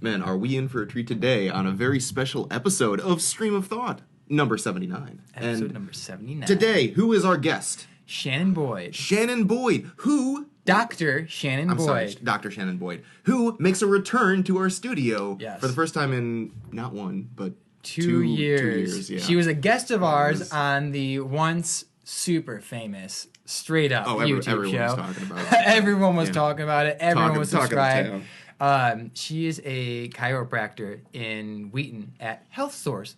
Man, are we in for a treat today on a very special episode of Stream of Thought, number 79. Episode number 79. Today, who is our guest? Shannen Boyd. Shannen Boyd, who... Dr. Shannen Boyd. Sorry, Dr. Shannen Boyd, who makes a return to our studio for the first time in, not one, but two years. Yeah. She was a guest of ours on the once super famous Straight Up YouTube everyone show. was talking about it. Everyone was talking about it. Everyone was subscribed. Town. She is a chiropractor in Wheaton at HealthSource.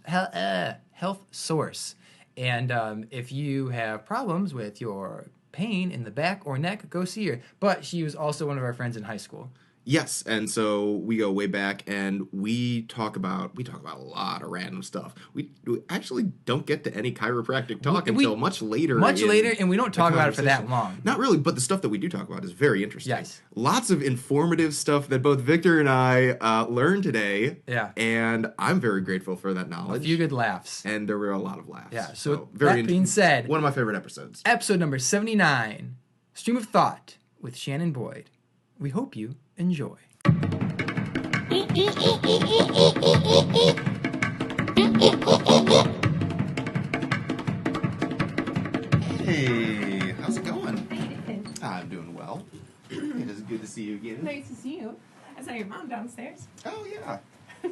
HealthSource. And if you have problems with your pain in the back or neck, go see her. But she was also one of our friends in high school. Yes, and so we go way back, and we talk about a lot of random stuff. We actually don't get to any chiropractic talk until much later. And we don't talk about it for that long. Not really, but the stuff that we do talk about is very interesting. Yes. Lots of informative stuff that both Victor and I learned today. Yeah. And I'm very grateful for that knowledge. A few good laughs. And there were a lot of laughs. Yeah, so that being said, one of my favorite episodes. Episode number 79, Stream of Thought with Shannen Boyd. We hope you enjoy. Hey, how's it going? I'm doing well. It is good to see you again. Nice to see you. I saw your mom downstairs. Oh, yeah. It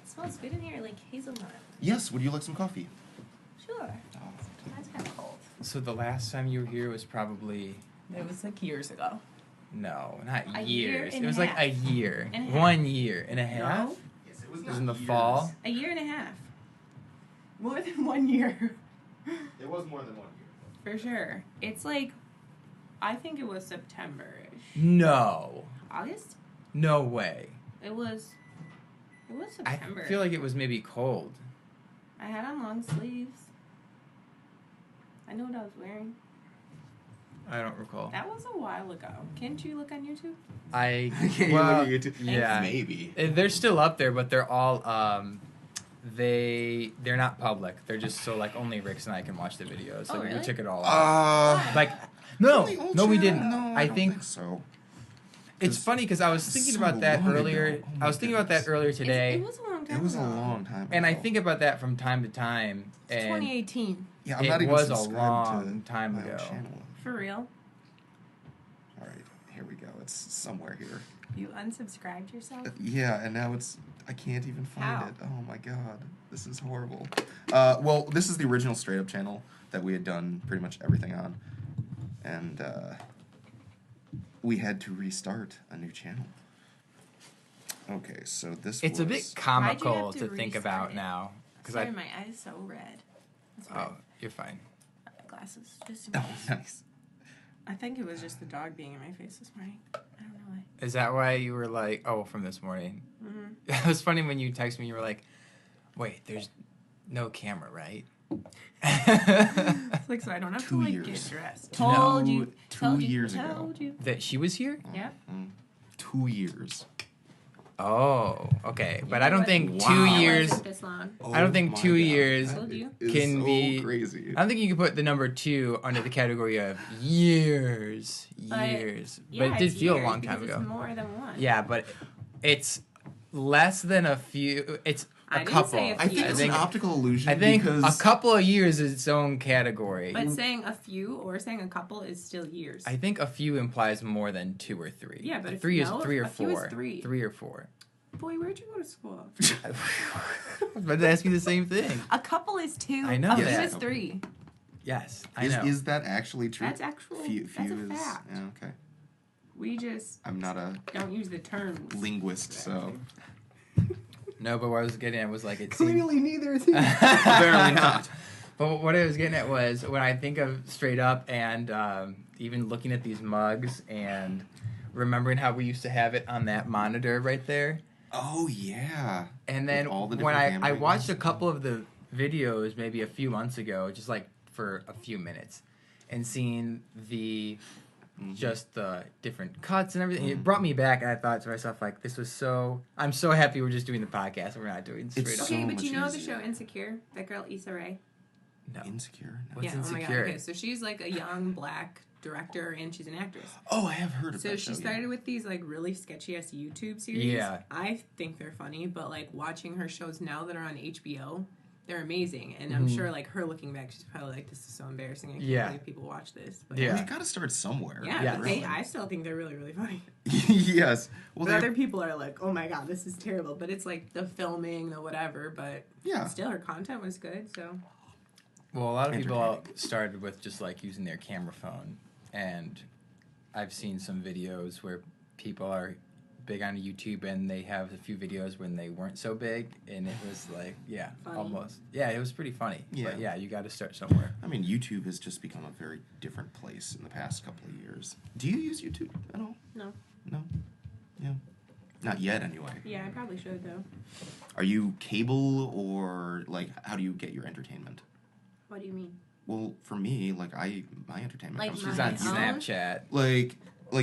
smells good in here, like hazelnut. Yes, would you like some coffee? Sure. That's kind of cold. So the last time you were here was probably... It was like years ago. No, not A year years. and It was a like half. a year. And a half. 1 year and a half? No, Yes, it was It was in the fall. a year and a half. More than 1 year. It was more than 1 year. For sure. It's like, I think it was September-ish. No. August? No way. It was I September. feel like it was maybe cold. I had on long sleeves. I know what I was wearing. I don't recall. That was a while ago. Can't you look on YouTube? Yeah. Maybe. They're still up there, but they're all they're not public. They're just so like only Rix and I can watch the videos. So Oh, we really? took it all off. Like no, Really old no, we channel? didn't. No, I don't think so. it's funny because I was thinking so about that long earlier. ago. Oh I was thinking about that earlier today, It was a long time It was a ago. long time ago. and I think about that from time to time. It's And 2018. yeah, I'm it not even was a subscribed long to time my own ago. channel. For real? All right, here we go. It's somewhere here. You unsubscribed yourself? Yeah, and now I can't even find How? it. Oh my god, this is horrible. Well, this is the original Straight Up channel that we had done pretty much everything on, and we had to restart a new channel. Okay, so this it's a bit Why'd you comical have to to think restart about it? now because Sorry, my eyes so red. That's why oh, you're fine. I have glasses. Just in Oh, case. nice. I think it was just the dog being in my face this morning. I don't know why. Is that why you were like, oh, from this morning? Mm-hmm. It was funny when you texted me. You were like, "Wait, there's no camera, right?" It's like, so I don't have 2 to, like, years. get dressed. No, Told you. 2 Told you. years ago. Told you. That she was here? Yeah. 2 years. Oh, okay. But know I don't what? think Wow. 2 It years. Wasn't this long. I don't think Oh 2 my God. years Told you. That is can so be crazy. I don't think you can put the number 2 under the category of years. But- Years. Yeah, But it did it's feel a years long time because ago. It's more than one. Yeah, but it's less than a few. It's I a didn't couple. say a I think few. it's an optical illusion. I think because a couple of years is its own category. But saying a few or saying a couple is still years. I think a few implies more than 2 or 3. Yeah, but if- 3 is no, 3 or a few is 4. 3. 3 or 4. Boy, where'd you go to school? I was about to ask you the same thing. A couple is 2. I know A few that. is 3. Yes, I know. is that actually true? That's actual. Few That's a is, fact. yeah, okay. We just I'm not a don't use the terms. linguist, so No, but what I was getting at was like it seemed... neither is he. Apparently not. But what I was getting at was when I think of Straight Up and even looking at these mugs and remembering how we used to have it on that monitor right there. Oh yeah. And then With all the when different I handwritings. watched a couple of the videos maybe a few months ago, just like for a few minutes, and seeing the just the different cuts and everything, it brought me back, and I thought to myself, like, this was so... I'm so happy we're just doing the podcast and we're not doing Straight Up. so Okay, but much you know the easier. show Insecure? That girl Issa Rae? No. Insecure. No. What's Oh my god. Insecure? Okay, so she's like a young black director and she's an actress. Oh, I have heard of So that she show, started with these like really sketchy ass YouTube series. Yeah. I think they're funny, but like watching her shows now that are on HBO, they're amazing. And I'm sure like her looking back, she's probably like, this is so embarrassing. I can't believe people watch this. But, Yeah. Well, you got to start somewhere. Yeah, but Yes. I still think they're really, really funny. Yes. Well, But other people are like, oh my god, this is terrible. But it's like the filming, the whatever. But yeah. still, her content was good. So Well, a lot of people started with just like using their camera phone, and I've seen some videos where people are big on YouTube and they have a few videos when they weren't so big, and it was like, Funny. almost. Yeah, it was pretty funny. Yeah. But yeah, you got to start somewhere. I mean, YouTube has just become a very different place in the past couple of years. Do you use YouTube at all? no. No? Yeah. Not yet, anyway. Yeah, I probably should though. Are you cable or, like, how do you get your entertainment? What do you mean? Well, for me, like, my entertainment Like comes She's from on My own? Snapchat. Like,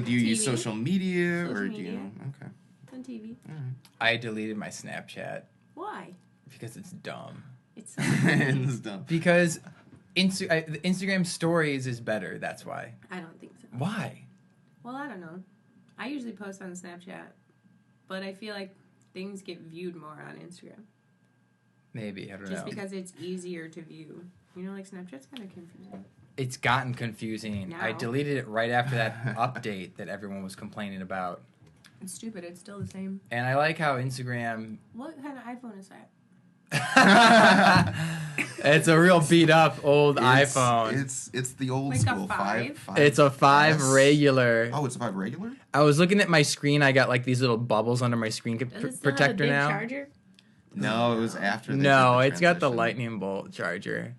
do you use TV? social media Social or do media. you? Okay. On TV. All right. I deleted my Snapchat Why? because it's dumb. It's so It's dumb. Because the Instagram stories is better. That's why. I don't think so. Why? Well, I don't know. I usually post on Snapchat, but I feel like things get viewed more on Instagram. Maybe I don't Just know. because it's easier to view. You know, like Snapchat's kind of confusing. It's gotten confusing. I Now. deleted it right after that update that everyone was complaining about. It's stupid. It's still the same. And I like how Instagram. What kind of iPhone is that? It's a real beat up old iPhone. It's the old Like a school 5? It's a 5 Yes. regular. Oh, it's a 5 regular? I was looking at my screen. I got like these little bubbles under my screen Does it still protector have a big now. charger? No, it was after. they No, did the it's got the transition. lightning bolt charger.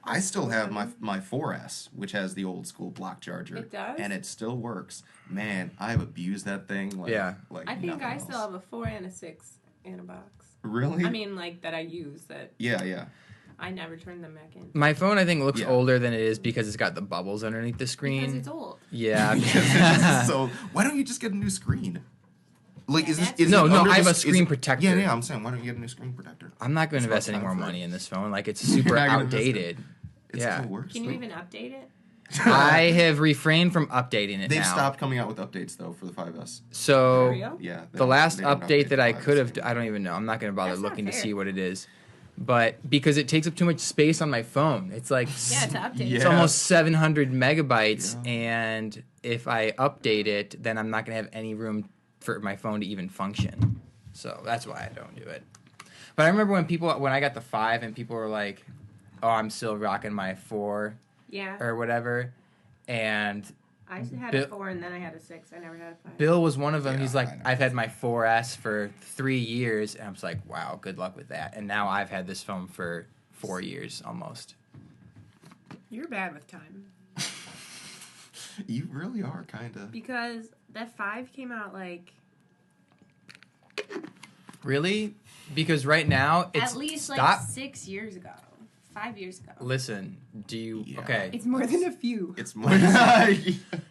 I still have my 4S, which has the old school block charger. It does? And it still works. Man, I've abused that thing. Like, Yeah. Like I think nothing I else. still have a 4 and a 6 in a box. Really? I mean, like, that I use that Yeah. I never turn them back in. My phone, I think, looks Yeah. older than it is because it's got the bubbles underneath the screen. Because it's old. Yeah. So why don't you just get a new screen? Like, Yeah, is this? that's- Is No, it no, under I have the- a screen is it- protector. Yeah. I'm saying, why don't you get a new screen protector? I'm not going It's to invest about any more time for money it. in this phone. Like, it's super not gonna invest it. outdated. It Yeah. still works. Can you though. even update it? I have refrained from updating it They've now. stopped coming out with updates though for the 5S. So For real? Yeah. the last they don't update that I the 5S could have, anymore. I don't even know. I'm not going to bother That's not looking to fair. see what it is. But because it takes up too much space on my phone, it's like Yeah, to update. Yeah. it's almost 700 megabytes, Yeah. and if I update it, then I'm not going to have any room for my phone to even function. So that's why I don't do it. But I remember when I got the 5 and people were like, "Oh, I'm still rocking my 4 Yeah. or whatever," and I had Bill- a 4 and then I had a 6. I never had a 5. Bill was one of them. Yeah, He's like, I know. I've had my 4S for 3 years, and I was like, wow, good luck with that. And now I've had this phone for 4 years almost. You're bad with time. You really are kind of. Because that 5 came out like Really? Because right now it's at least like stop. 6 years ago. 5 years ago. Listen, do you Yeah. okay? It's more than a few. It's more.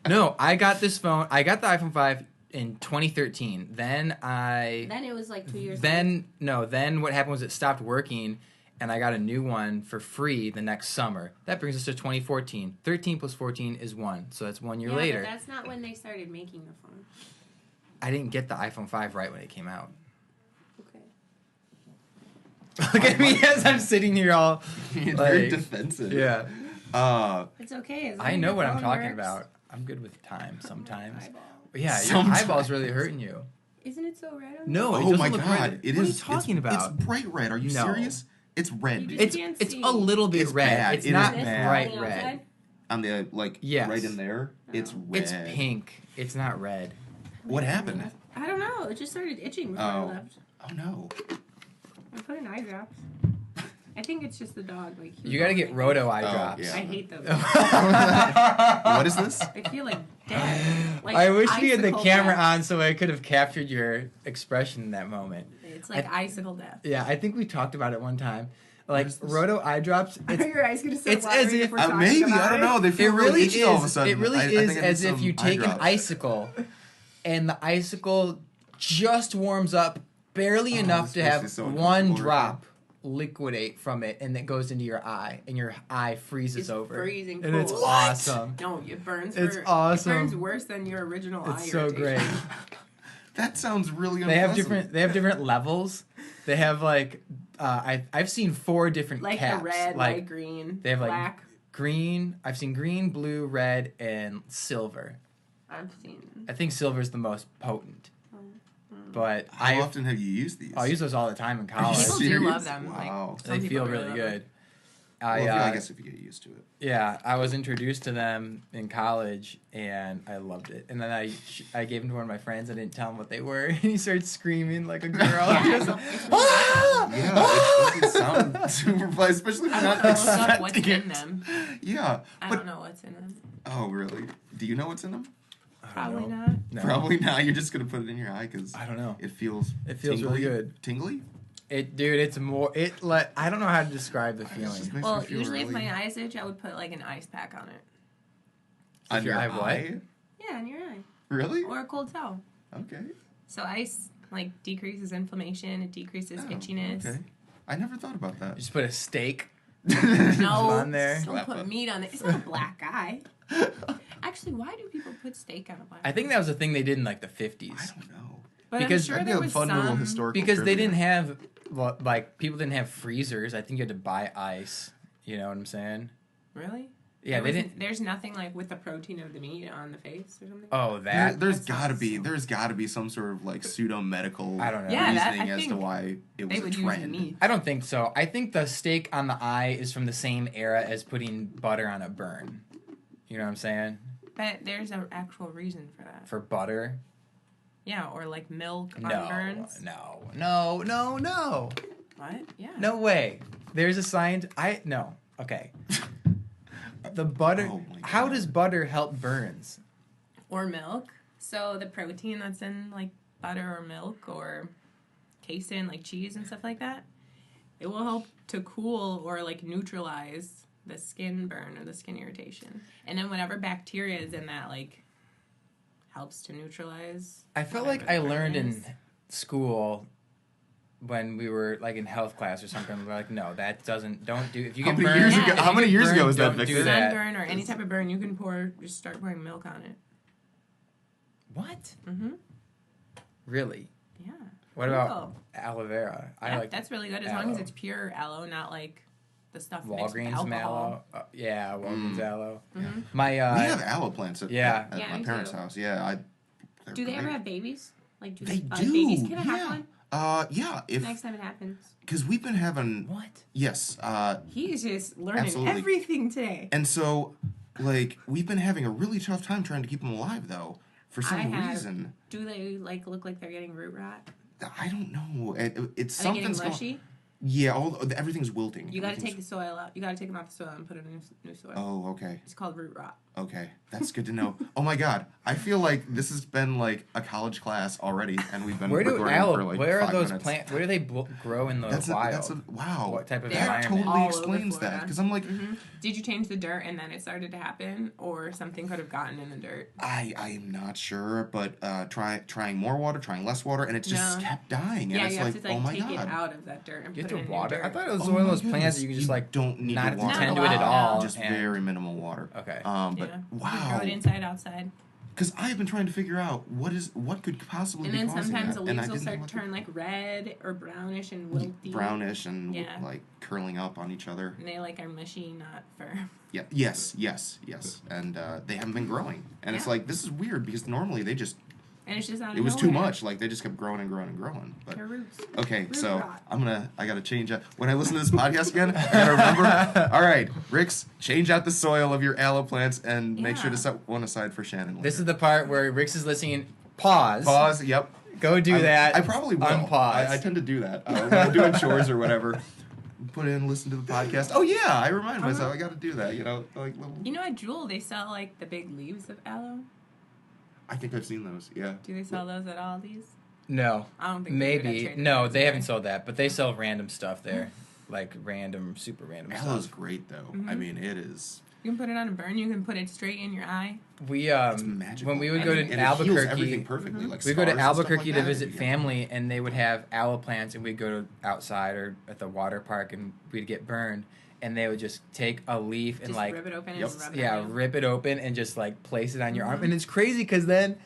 No, I got this phone. I got the iPhone 5 in 2013. Then Then it was like 2 years then what happened was it stopped working, and I got a new one for free the next summer. That brings us to 2014. 13 plus 14 is 1, so that's 1 year yeah, later. But that's not when they started making the phone. I didn't get the iPhone 5 right when it came out. Okay. Look at me as I'm sitting here all. It's very like, defensive. yeah, It's okay. as I long know as what the I'm phone talking works. about. I'm good with time sometimes. Eyeball. But yeah, your Sometimes. eyeball's really hurting you. Isn't it so red on No, you? it Oh doesn't my look god! red. It What are is. you talking about? It's bright red. Are you No. serious? It's red. You just It's can't it's see. a little bit It's red. bad. It's It not is bad. bright On the red. outside? On the Yes. right in there. It's red. It's pink. It's not red. What happened? I don't know. It just started itching before I Oh. left. Oh no! I put in eye drops. I think it's just the dog. Like he was You gotta all get like- Roto eye Oh, drops. yeah. I hate those. What is this? I feel like dead. Like I wish we had the icicle camera death. on so I could have captured your expression in that moment. It's like icicle death. Yeah, I think we talked about it one time. Like is this? Roto eye drops. Are It's, your eyes gonna start it's watering as if if- we're talking Maybe about I don't it? know. They it feel really itchy all of a is. sudden. It really I is think I need as if some you eye take an drops. icicle, and the icicle just warms up barely enough this to makes have me so one uncomfortable. drop liquidate from it, and it goes into your eye, and your eye freezes It's over. freezing And it's cold. awesome. No, it burns. It's awesome. It burns worse than your original eye It's so irritation. great. That sounds really They have unpleasant. different levels. They have like I've seen 4 different Like caps. the red, like light green, they have like black. green. I've seen green, blue, red, and silver. I've seen. I think silver's the most potent. But How often have you used these? I use those all the time in college. People do Serious? love them. Wow. Like, some They people feel really really love good. them. I guess if you get used to it. Yeah, I was introduced to them in college, and I loved it. And then I gave them to one of my friends. I didn't tell him what they were, and he started screaming like a girl. Yeah, Just, it's "Ah!" Yeah, it doesn't sound super fun, especially if I you're don't not know what's expecting in it. them. Yeah, I but don't know what's in them. oh really? Do you know what's in them? I don't Probably know. not. No. Probably not. You're just gonna put it in your eye because I don't know. it feels. It feels really good. Tingly. It's more. I don't know how to describe the It feeling. just makes Well, me feel usually if really... my eyes itch, I would put like an ice pack on it. on your eye what? eye. Yeah, in your eye. Really? Or a cold towel. Okay. So ice like decreases inflammation. It decreases Oh, itchiness. Okay. I never thought about that. Just put a steak. No, on there. don't Slap put it. meat on it. It's not a black eye. Actually, why do people put steak on a black eye? I think that was a thing they did in like the I 50s. don't know. But because I'm sure That'd be there a was fun little some. historical. Because they trivia. didn't have, well, like, people didn't have freezers. I think you had to buy ice. You know what I'm saying? Really? Yeah, they didn't. There's nothing like with the protein of the meat on the face or something. Oh, that. There's that gotta sounds be so- there's gotta be some sort of like pseudo medical I don't know. Yeah, that- reasoning I as to think why it was They a would use trend. meat. I don't think so. I think the steak on the eye is from the same era as putting butter on a burn. You know what I'm saying? But there's an actual reason for that. For butter. Yeah, or like milk on No, burns. no. What? Yeah. No way. There's a science. No. Okay. The butter. Oh my How God. does butter help burns? Or milk. So the protein that's in like butter or milk or casein, like cheese and stuff like that, it will help to cool or like neutralize the skin burn or the skin irritation. And then whatever bacteria is in that like helps to neutralize. I felt whatever like I the burn learned in is. school when we were like in health class or something. We're like, no, that don't do. If you How get many burned, years ago- if how you many get years ago burned, was that, don't Victor? do that. Sunburn or any type of burn, you can just start pouring milk on it. What? Mm-hmm. Really? Yeah. What about Cool. aloe vera? I Yeah, like that's really good as long as aloe. it's pure aloe, not like the stuff mixed with Walgreens alcohol. mallow. Yeah, Walgreens aloe. Mm-hmm. My We have aloe plants at, yeah. at Yeah, my me parents' too. house. Yeah, they're Do they ever great. have babies? Like, do They buy do. babies? Can I have Yeah. one Yeah, if next time it happens? because we've been having what? yes, He is just learning Absolutely. everything today. and so like we've been having a really tough time trying to keep them alive though for some I have- reason. Do they like look like they're getting root rot? I don't know. It's Are they getting something's going. mushy? Yeah, everything's wilting. You got to take Everything's- the soil out. You got to take them out the soil and put it in new soil. Oh, okay. It's called root rot. Okay, that's good to know. Oh my God, I feel like this has been like a college class already, and we've been Where do recording aloe? for like Where are 5 those minutes. plants? Where do they grow in the wild? Wow. What type of They're That environment? totally all over explains that Florida. because I'm like, Mm-hmm. Did you change the dirt and then it started to happen, or something could have gotten in the dirt? I am not sure, but trying more water, trying less water, and it just No. kept dying, and Yeah, it's you have like, to like oh my take God. it out of that dirt and You have put to it in water. new dirt. I thought it was Oh one of my those plants that goodness. you can just like don't need not to water. tend No, to it at no. all. Just and- very minimal water. Okay. But Yeah. You wow, grow it inside, outside. because I've been trying to figure out what could possibly And be then causing sometimes that, the and I leaves will didn't know start what to turn like red or brownish and wilty. brownish and Yeah. like curling up on each other. And they like are mushy, not firm. Yeah. Yes. And they haven't been growing, and it's Yeah. like this is weird because normally they just And it's just out of it was too nowhere. much. Like they just kept growing and growing and growing. But Their roots. okay, Root so rot. I gotta change up when I listen to this podcast again. I gotta remember. All right, Rix, change out the soil of your aloe plants and make sure to Yeah. set one aside for Shannen. Later. This is the part where Rix is listening. Pause. pause. Yep. Go do that. I probably will. Unpause. I tend to do that when I'm doing chores or whatever. Put in, listen to the podcast. Oh yeah, I remind myself I got to do that. You know, like little. You know at Jewel they sell like the big leaves of aloe. I think I've seen those. Yeah. Do they sell those at Aldi's? No. I don't think they do it at Maybe. Trader No, Joe's they either. haven't sold that, but they sell random stuff there. Like random, super random Aloe's stuff. great though. Mhm. I mean, it is. You can put it on a burn. You can put it straight in your eye. We It's magical. when we would go to and it heals everything Albuquerque, perfectly. Like we go to scars and stuff Albuquerque like to that, visit it'd be- family, and they would have aloe plants, and we'd go to outside or at the water park, and we'd get burned, and they would just take a leaf and Just like rip it open Yep. and rub it yeah, on you. rip it open and just like place it on your arm, Mhm. and it's crazy because then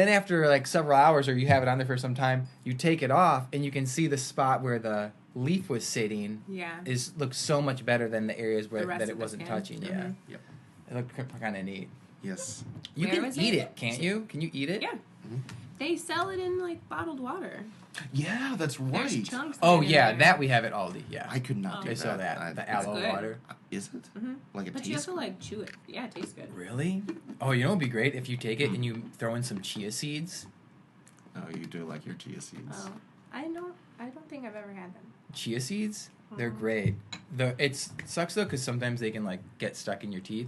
after like several hours or you have it on there for some time, you take it off and you can see the spot where the leaf was sitting Yeah. looks so much better than the areas where The rest that it of the wasn't skin. touching. Yeah, Mhm. Yep. it looked kind of neat. Yes. You Where can was eat it? it, can't you? Can you eat it? Yeah. They sell it in like bottled water. Yeah, that's right. There's chunks. Oh of it in yeah, there. that we have at Aldi. Yeah, I could not Oh. do I that. saw that. The It's- aloe good. water. Is it? Mhm. Like it But you tastes have to like chew it. Yeah, it tastes good. Really? Oh, you know what would be great if you take it and you throw in some chia seeds. Oh, you do like your chia seeds. Oh, I don't think I've ever had them. Chia seeds, they're Mhm. great. It sucks though because sometimes they can like get stuck in your teeth,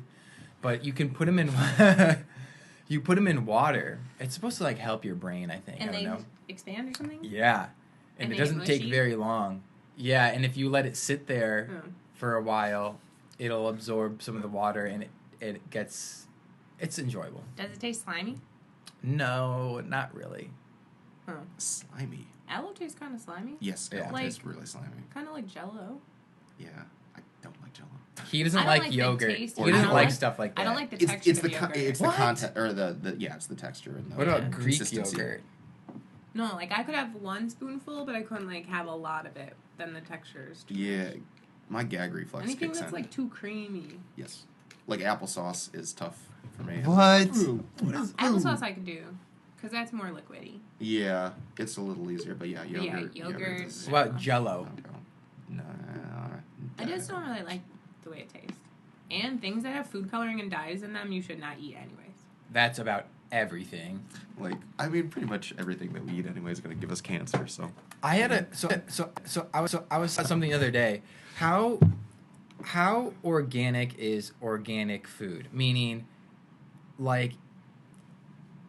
but you can put them in. You put them in water. It's supposed to like help your brain, I think. And I they don't know. expand or something? Yeah, and And it they doesn't get take mushy? very long. Yeah, and if you let it sit there Oh. for a while, it'll absorb some of the water and it's enjoyable. Does it taste slimy? No, not really. Slimy. Aloe tastes kind of slimy. Yes, Yeah. it Like- tastes really slimy. Kind of like Jello. Yeah, I don't like Jello. He doesn't I don't like like the yogurt. taste He of it. doesn't I like don't stuff like that. I don't like the It's texture it's of the yogurt. it's What? the content or the yeah it's the texture and the What about Yeah. Greek consistency. yogurt? No, like I could have one spoonful, but I couldn't like have a lot of it. Then the texture is too Yeah, much. my gag reflex Anything kicks that's in. like too creamy. Yes, like applesauce is tough for me. What? Ooh, what is Applesauce I could do, cause that's more liquidy. Yeah, it's a little easier, but yeah, But yeah, yogurt. yogurt. is- What about Jello? No, I just don't really like the way it tastes. And things that have food coloring and dyes in them, you should not eat anyways. That's about everything. Like, I mean, pretty much everything that we eat anyway is going to give us cancer. So I had a I was something the other day. How organic is organic food? Meaning, like,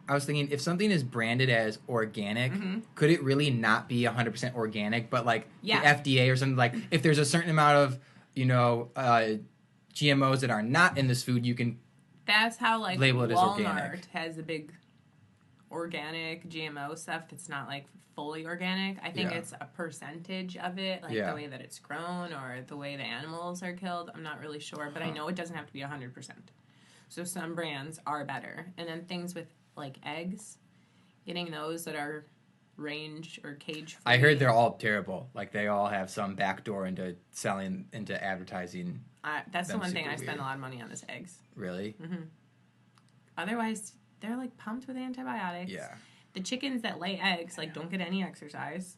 I was thinking if something is branded as organic, Mhm. could it really not be 100% organic? But like Yeah. the FDA or something, like if there's a certain amount of GMOs that are not in this food, you can. That's how like Label it as Walmart organic. has a big organic GMO stuff that's not like fully organic. I think Yeah. it's a percentage of it, like Yeah. the way that it's grown or the way the animals are killed. I'm not really sure, but I know it doesn't have to be 100%. So some brands are better. And then things with like eggs, getting those that are range or cage free. I heard they're all terrible. Like they all have some backdoor into selling into advertising. That's the them one thing super I spend weird. a lot of money on is eggs. Really? Hmm. Otherwise, they're like pumped with antibiotics. Yeah. The chickens that lay eggs like don't get any exercise.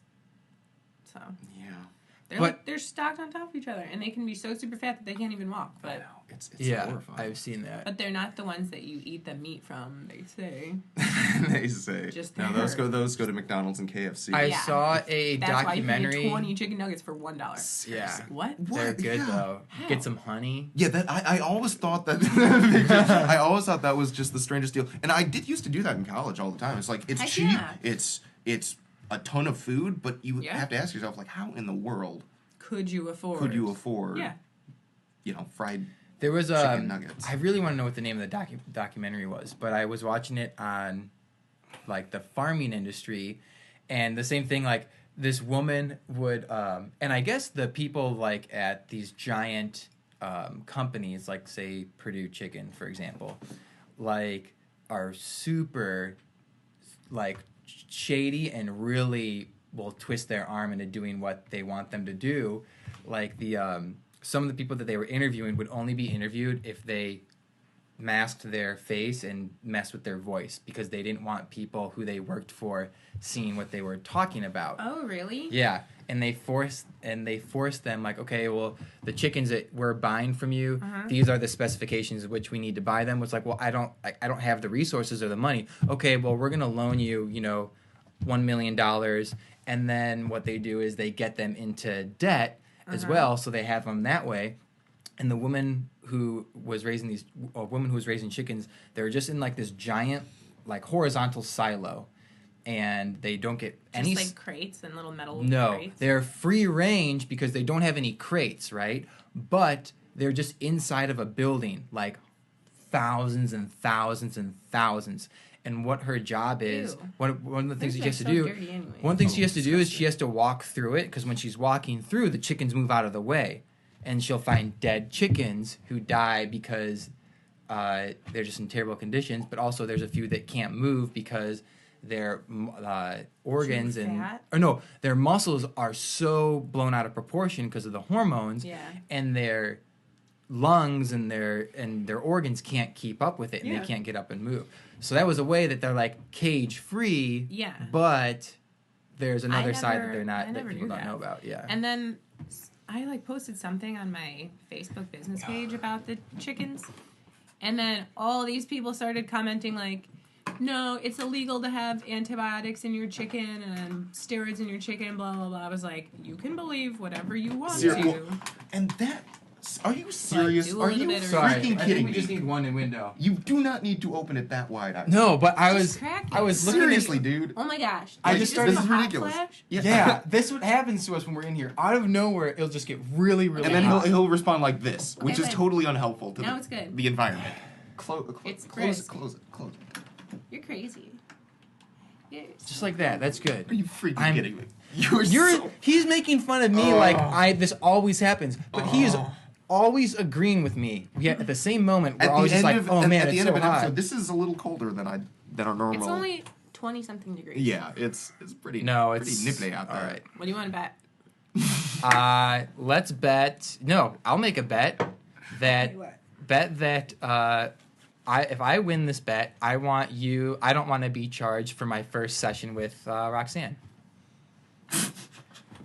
So yeah, they're stocked on top of each other, and they can be so super fat that they can't even walk. I But know it's Yeah, horrifying. I've seen that. they're not the ones that you eat the meat from. They say They say Just no. there. Those go to McDonald's and KFC. I Yeah. saw a that's why you documentary. can get 20 chicken nuggets for $1. Yeah. What? They're good Yeah. though. How? Get some honey. Yeah, that I always thought that. I always thought that was just the strangest deal, and I did used to do that in college all the time. It's like it's Heck cheap, yeah. it's a ton of food, but you Yeah. have to ask yourself like, how in the world Could you afford? could you afford? Yeah. Fried. There was Chicken nuggets. I really want to know what the name of the documentary was, but I was watching it on like the farming industry, and the same thing. Like this woman would, and I guess the people like at these giant companies, like say Purdue Chicken, for example, like are super like shady and really will twist their arm into doing what they want them to do. Like the some of the people that they were interviewing would only be interviewed if they masked their face and messed with their voice because they didn't want people who they worked for seeing what they were talking about. Oh, really? Yeah, and they forced them like, okay, well, the chickens that we're buying from you, Uh-huh. these are the specifications of which we need to buy them. It's like, well, I don't have the resources or the money. Okay, well, we're gonna loan you, $1 million, and then what they do is they get them into debt as Uh-huh. well, so they have them that way. And the woman who was raising chickens, they were just in like this giant, like horizontal silo, and they don't get any. Just like crates and little metal No, crates? they're free range because they don't have any crates, right? But they're just inside of a building, like thousands and thousands and thousands. And what her job is, Ew. one of the things Those she are has to so do, dirty anyway. one thing Oh, she has to do is she has to walk through it, because when she's walking through, the chickens move out of the way, and she'll find dead chickens who die because they're just in terrible conditions. But also, there's a few that can't move because their organs their muscles are so blown out of proportion because of the hormones, and their lungs and their organs can't keep up with it, and they can't get up and move. So that was a way that they're like cage free. Yeah. But there's another side that they're not, I that never people knew don't that. know about. Yeah. And then I like posted something on my Facebook business page about the chickens, and then all these people started commenting like, no, it's illegal to have antibiotics in your chicken and steroids in your chicken, blah blah blah. I was like, you can believe whatever you want to. And that, are you serious? do a Are little you bit of Sorry, freaking I kidding think we me? just need one window. You do not need to open it that wide. No, but I was crack it. looking Seriously, at, dude. Oh my gosh. I Like, just Did started- you This is have a hot ridiculous. flash? Yeah, this is what happens to us when we're in here. Out of nowhere, it'll just get really, really And then hot. he'll respond like this, which is fine. totally unhelpful to Now it's good. the environment. It's Close it, brisk. close it. You're crazy. Yes. Just like that. That's good. Are you freaking I'm- kidding me? You're He's making fun of me like this always happens, but he is always agreeing with me. Yet at the same moment, we're always just like, oh man, at the it's end so of an hot. episode, this is a little colder than our normal. It's only 20-something degrees. Yeah, it's pretty. No, pretty it's nipply out there. all right. What do you want to bet? Let's bet. No, I'll make a bet that if I win this bet, I don't want to be charged for my first session with Roxanne.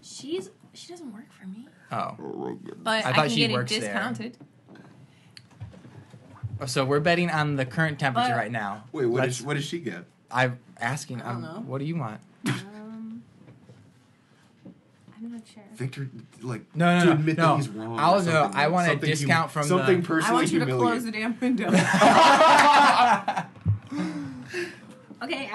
She doesn't work for me. Oh, But I I, thought can she get it works there. discounted. so we're betting on the current temperature But- right now. Wait, what Let's- does she get? I'm asking. I don't know. What do you want? I'm not sure. Victor, like, No, to no, admit no. that he's wrong. I'll or something, know. I want a something discount from something the- personally I want you to humiliating. close the damn window. Okay,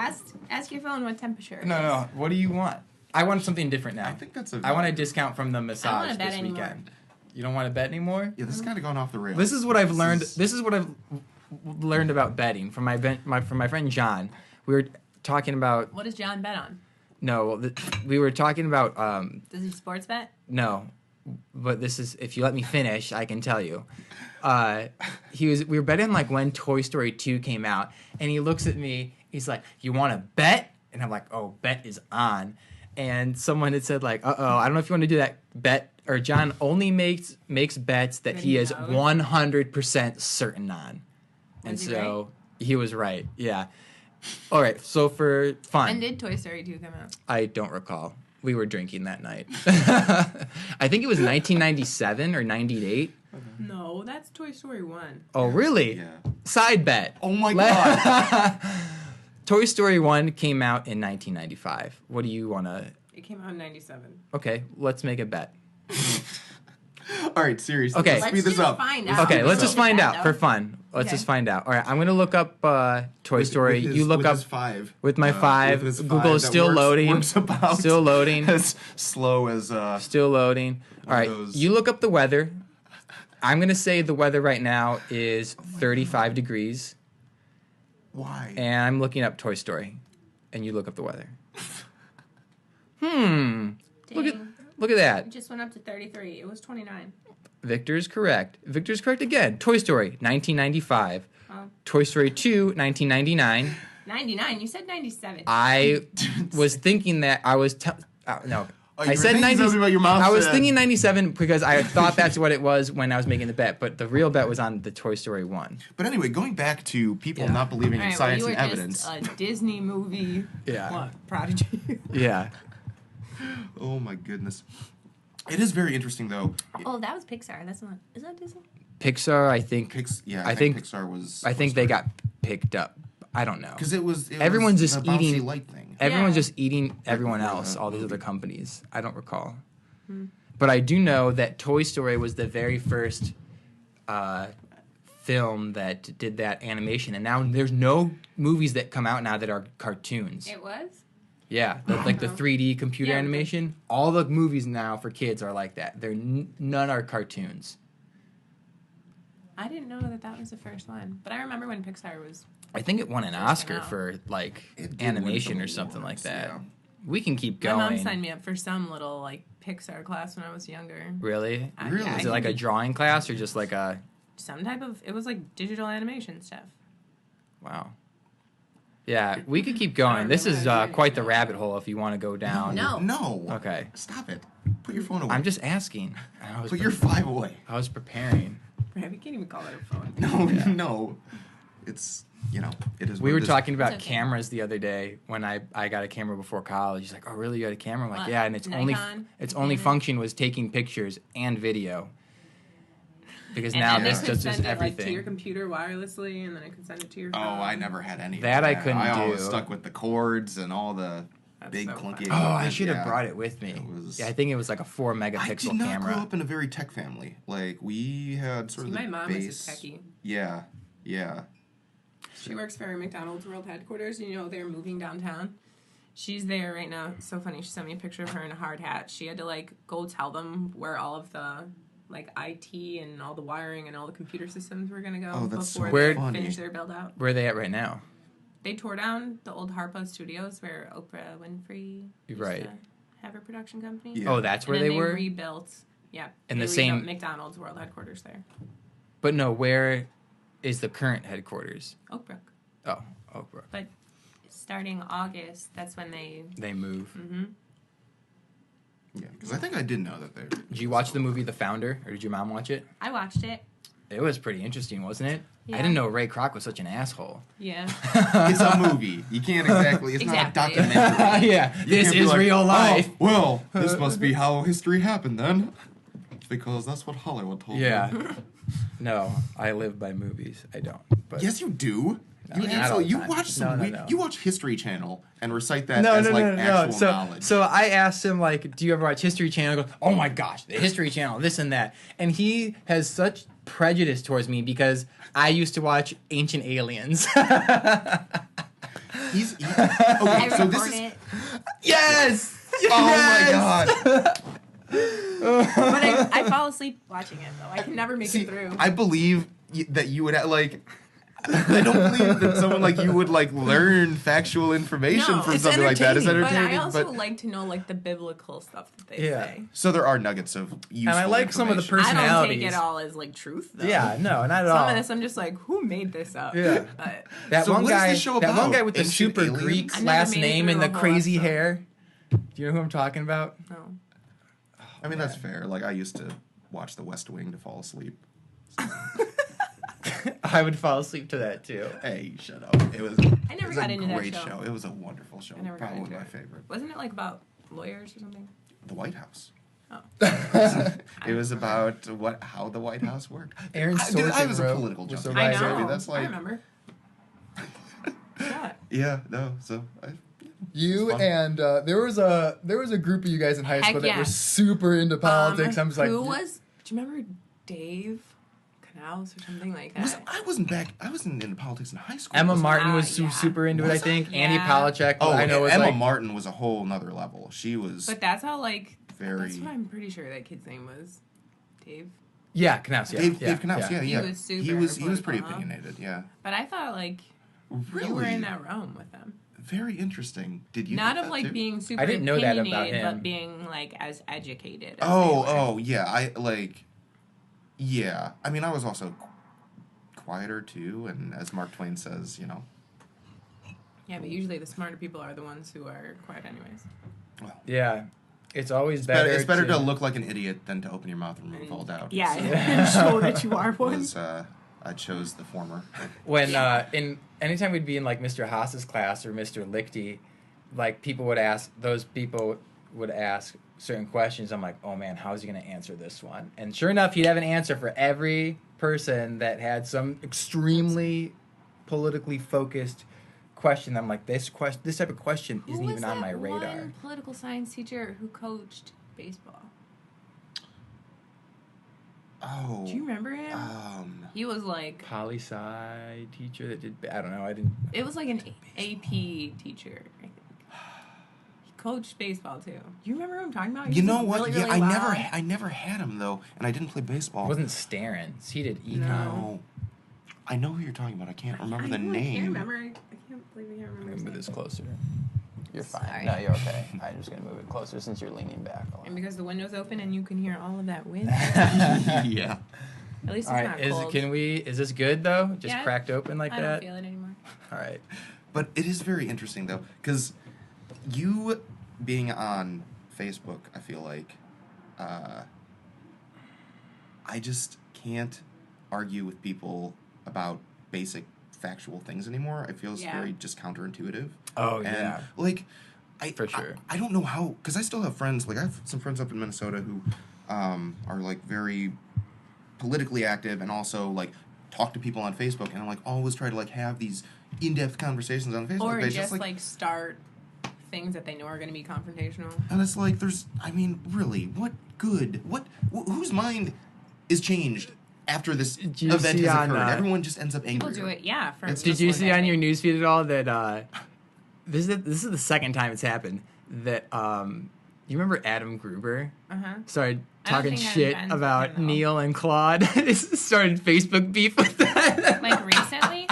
ask your phone what temperature. it No, is. no. What do you want? I want something different now. I think that's I want a discount from the I don't massage wanna bet this anymore. weekend. You don't want to bet anymore? Yeah, this has kind of gone off the rails. This is what I've learned. This is what I've learned about betting from my friend John. We were talking about What does John bet on? we were talking about Does he sports bet? no, but this is if you let me finish, I can tell you. We were betting like when Toy Story 2 came out, and he looks at me. He's like, "You want to bet?" And I'm like, "Oh, bet is on." And someone had said like, "Uh-oh, I don't know if you want to do that bet." Or John only makes bets that he is knows. 100% certain on. And Was he so he was right. Yeah. All right. So for fun, When did Toy Story 2 come out? I don't recall. We were drinking that night. I think it was 1997 or 98. No, that's Toy Story 1. Oh, really? Yeah. Side bet. Oh my god. Toy Story 1 came out in 1995. What do you want to... It came out in 97. Okay, let's make a bet. All right, seriously. Okay. Let's speed this up. Find Let's out. speed Okay, this let's up. just find Bet, out though. for fun. Let's Okay. just find out. All right, I'm going to look up Toy Story. With his- You look with up... his 5. with my 5. With his Google 5 is that still loading. Works about Still loading. as slow as Still loading. All right, those- you look up the weather. I'm going to say the weather right now is 35 degrees. why? And I'm looking up Toy Story. And you look up the weather. Look at Dang. that. It just went up to 33. It was 29. Victor's correct. Victor's correct again. Toy Story, 1995. Oh. Toy Story 2, 1999. 99. You said 97. I was thinking that I was... no. Oh, you I were said thinking 90. something about your mom I was said. thinking 97 because I thought that's what it was when I was making the bet, but the real bet was on the Toy Story 1. But anyway, going back to people Yeah. not believing All in right, well, science you were and evidence. just a Disney movie. Yeah. What? Prodigy. Yeah. Oh my goodness. It is very interesting though. Oh, that was Pixar. That's not. Is that Disney? Pixar, I think... I think Pixar was. I think they got picked up. I don't know. because it was. Everyone's was just the bouncy eating- light thing. Everyone's Yeah. just eating everyone before else, the all these movie. other companies. I don't recall. But I do know that Toy Story was the very first film that did that animation. And now there's no movies that come out now that are cartoons. It was. Yeah, like the 3D computer Yeah, animation. All the movies now for kids are like that. None are cartoons. I didn't know that was the first one. But I remember when Pixar was... I think it won an First Oscar one out. for like It did win animation some or something like awards, that. yeah. We can keep My going. mom signed me up for some little, like, Pixar class when I was younger. Really? Really? Yeah, Is it like a drawing class or just like a... Some type of... It was, like, digital animation stuff. Wow. Yeah, we could keep I going. don't This remember is doing quite the that. rabbit hole if you want to go down. No. No. Okay. Stop it. Put your phone away. I'm just asking. Put your 5 away. I was preparing. Brad, we can't even call it a phone. No, Yeah. no. It's, it is We what were it is. talking about It's okay. cameras the other day when I got a camera before college. He's like, "Oh, really? You got a camera?" I'm like, What? "Yeah," and its Nikon? only Mhm. function was taking pictures and video. Because And now then they this could just send is it, like, to everything. your computer wirelessly, and then I could send it to your Oh, phone. I never had any of That I couldn't I always do. stuck with the cords and all the That's big so clunky fun. Oh, I equipment, should have yeah. brought it with me. It was- Yeah, I think it was like a 4 megapixel I did not camera. grow up in a very tech family. Like, we had sort See, of the my mom base... is a techie. Yeah, yeah. She works for McDonald's World Headquarters. You know, they're moving downtown. She's there right now. It's so funny. She sent me a picture of her in a hard hat. She had to, like, go tell them where all of the, like, IT and all the wiring and all the computer systems were going to go Oh, that's so before they funny. finish their build-out. Where are they at right now? They tore down the old Harpo Studios where Oprah Winfrey used Right. to have her production company. Yeah. Oh, that's where and then they were? rebuilt, yeah. And they the same- rebuilt McDonald's World Headquarters there. But no, where is the current headquarters? Oak Brook. Oh, Oak Brook. But starting August, that's when they... They move. Mm-hmm. Yeah, because I think I did know that they... Did you watch the movie The Founder, or did your mom watch it? I watched it. It was pretty interesting, wasn't it? Yeah. I didn't know Ray Kroc was such an asshole. Yeah. It's a movie. You can't exactly... It's Exactly. not a documentary. Yeah, You this can't be is like, real life. Oh, well, this must be how history happened then. Because that's what Hollywood told me. Yeah. No, I live by movies. I don't. But Yes, you do. No, You not answer, all the you time. watch some No, no, no. you watch History Channel and recite that as actual So, knowledge. so I asked him like, "Do you ever watch History Channel?" He goes, "Oh my gosh, the History Channel, this and that." And he has such prejudice towards me because I used to watch Ancient Aliens. He's I okay. So this report is it. Yes. oh my god. But I fall asleep watching it, though. I can never make See, it through. I believe that you would like. I don't believe that someone like you would like learn factual information No, from it's something like that. It's entertaining. But entertaining, I also like to know, like, the biblical stuff that they Yeah. say. so there are nuggets of useful And I like some of the information. I don't take Personalities. it all as, like, truth, though. Yeah, no, not at all. Some of this, I'm just like, who made this up? Yeah. But That So one what is guy, this show that one about? guy with the Ancient super aliens? Greek I never last made it name and through the a whole crazy episode. hair. Do you know who I'm talking about? no. I mean, that's fair. Like I used to watch The West Wing to fall asleep. I would fall asleep to that too. Hey, shut up. It was. I never it was got a into that great show. It was a wonderful show. I never got Probably into my it. favorite. Wasn't it, like, about lawyers or something? The White House. Oh. It was about how the White House worked. Aaron Dude, I Sorkin was a wrote- political was junkie. the I writer. know. That's like I remember. Yeah. yeah, no. So You It's fun. and there was a group of you guys in high Heck school that yeah. were super into politics. I'm just like, who was? Do you remember Dave Canals or something like that? I wasn't into politics in high school. Emma was I? Martin was yeah. super into it. I Was I? think Andy Yeah. Polachek. Oh, I know was Emma like, Martin was a whole nother level. She was But that's how, like, very. that's what I'm pretty sure that kid's name was. Dave. yeah, Canals. Yeah, Dave, yeah, Dave Knauss, yeah, He yeah. was super he was pretty political, huh? opinionated, yeah. But I thought, like, Really? you were in that realm with them. Very interesting. Did you Not think of, that like, too? being super I didn't know that about opinionated, him. but being, like, as educated as Oh, yeah. Yeah. I mean, I was also quieter too, and as Mark Twain says, Yeah, but usually the smarter people are the ones who are quiet anyways. well, yeah. It's always better, better. it's better to look like an idiot than to open your mouth and remove all doubt. Yeah, So, and show that you are one. was, I chose the former. when anytime we'd be in like Mr. Haas's class or Mr. Lichty, like people would ask certain questions. I'm like, oh man, how's he gonna answer this one? And sure enough, he'd have an answer for every person that had some extremely politically focused question. I'm like, this type of question isn't even on my radar. One political science teacher who coached baseball. Oh. Do you remember him? He was like, Poli sci teacher that did. I don't know. I didn't. it was like an AP teacher. I think. He coached baseball too. You remember who I'm talking about? He You was know what? really, Yeah, really well. I never had him though, and I didn't play baseball. It wasn't Starrins. He did econ. No. I know who you're talking about. I can't remember the I name. can't remember. I can't believe I can't remember. I'm his gonna move name. this closer. You're fine. Sorry. No, you're okay. I'm just gonna move it closer since you're leaning back a lot. And because the window's open and you can hear all of that wind. Yeah. At least it's All right, not is cold. is this good though? Just Yeah. cracked open like I that? don't feel it anymore. All right. But it is very interesting though, because you being on Facebook, I feel like I just can't argue with people about basic factual things anymore. It feels Yeah. very just counterintuitive. Oh And yeah. like For sure. I don't know how, because I still have friends, like I have some friends up in Minnesota who are like very politically active and also like talk to people on Facebook, and I'm like always try to like have these in-depth conversations on Facebook. Or They just like start things that they know are going to be confrontational. and it's like I mean, really, what good? Whose mind is changed after this Did you event see has on, occurred? Everyone just ends up angry. People do it, yeah. For It's Did just you like- see on your newsfeed at all that this is the second time it's happened that you remember Adam Gruber Uh-huh. started I don't talking think I'm shit friends with about him, though. Neil and Claude? Started Facebook beef with that. Like recently?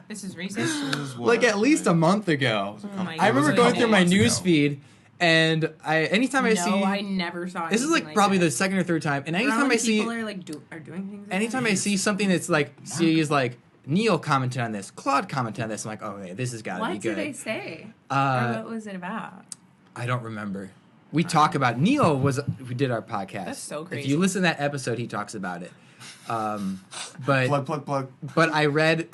This is recent? This is what- Like at least a month ago. Oh my I remember It was a going couple through my months ago. news feed, and anytime I see I never saw this is like anything probably that. the second or third time, and anytime Grown I see people are like are doing things. Like anytime that. I see something that's like is like Neil commented on this, Claude commented on this, I'm like, oh okay, this has got to be What good. did they say? Or Uh, what was it about? I don't remember. We talk about Neil we did our podcast. That's so If crazy. you listen to that episode, he talks about it. But plug. but I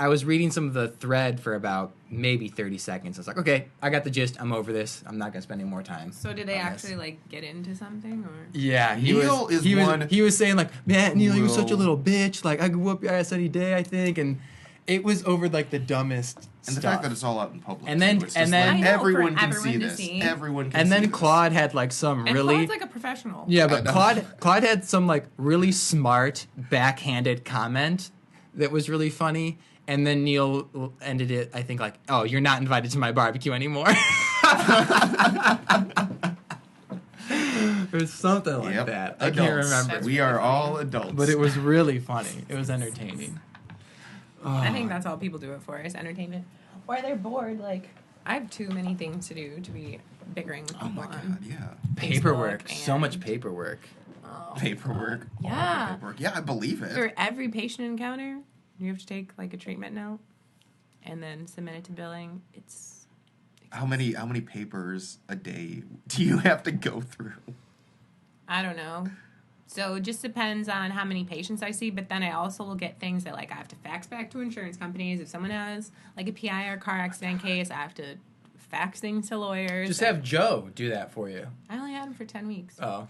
was reading some of the thread for about maybe 30 seconds. I was like, okay, I got the gist. I'm over this. I'm not gonna spend any more time. So did they on this. actually like get into something or? Yeah, Neil is one he was saying like, man, Neil, you were such a will- little bitch. Like I could whoop your ass any day, I think, and it was over like the dumbest And the stuff. fact that it's all out in public. And then- too, it's and just then- like, I know, everyone for can see everyone to this. see. Everyone can and see then this. Claude had like some And really Claude's like a professional. yeah, I but know. Claude had some like really smart backhanded comment that was really funny. And then Neil ended it, I think, like, "Oh, you're not invited to my barbecue anymore." It was something like Yep. that. I Adults. can't remember, That's We really are funny. all adults. but it was really funny. It was entertaining. I think that's all people do it for is entertainment. Or they're bored. Like I have too many things to do to be bickering with Oh people my god, on. yeah. Paperwork, Facebook so much and- paperwork. Oh. Paperwork. all the Yeah. paperwork. Yeah, I believe it. For every patient encounter, you have to take like a treatment note and then submit it to billing. It's How many papers a day do you have to go through? I don't know. So it just depends on how many patients I see, but then I also will get things that like I have to fax back to insurance companies. If someone has like a PI or car accident case, I have to fax things to lawyers. Just have Joe do that for you. I only had him for 10 weeks. Oh.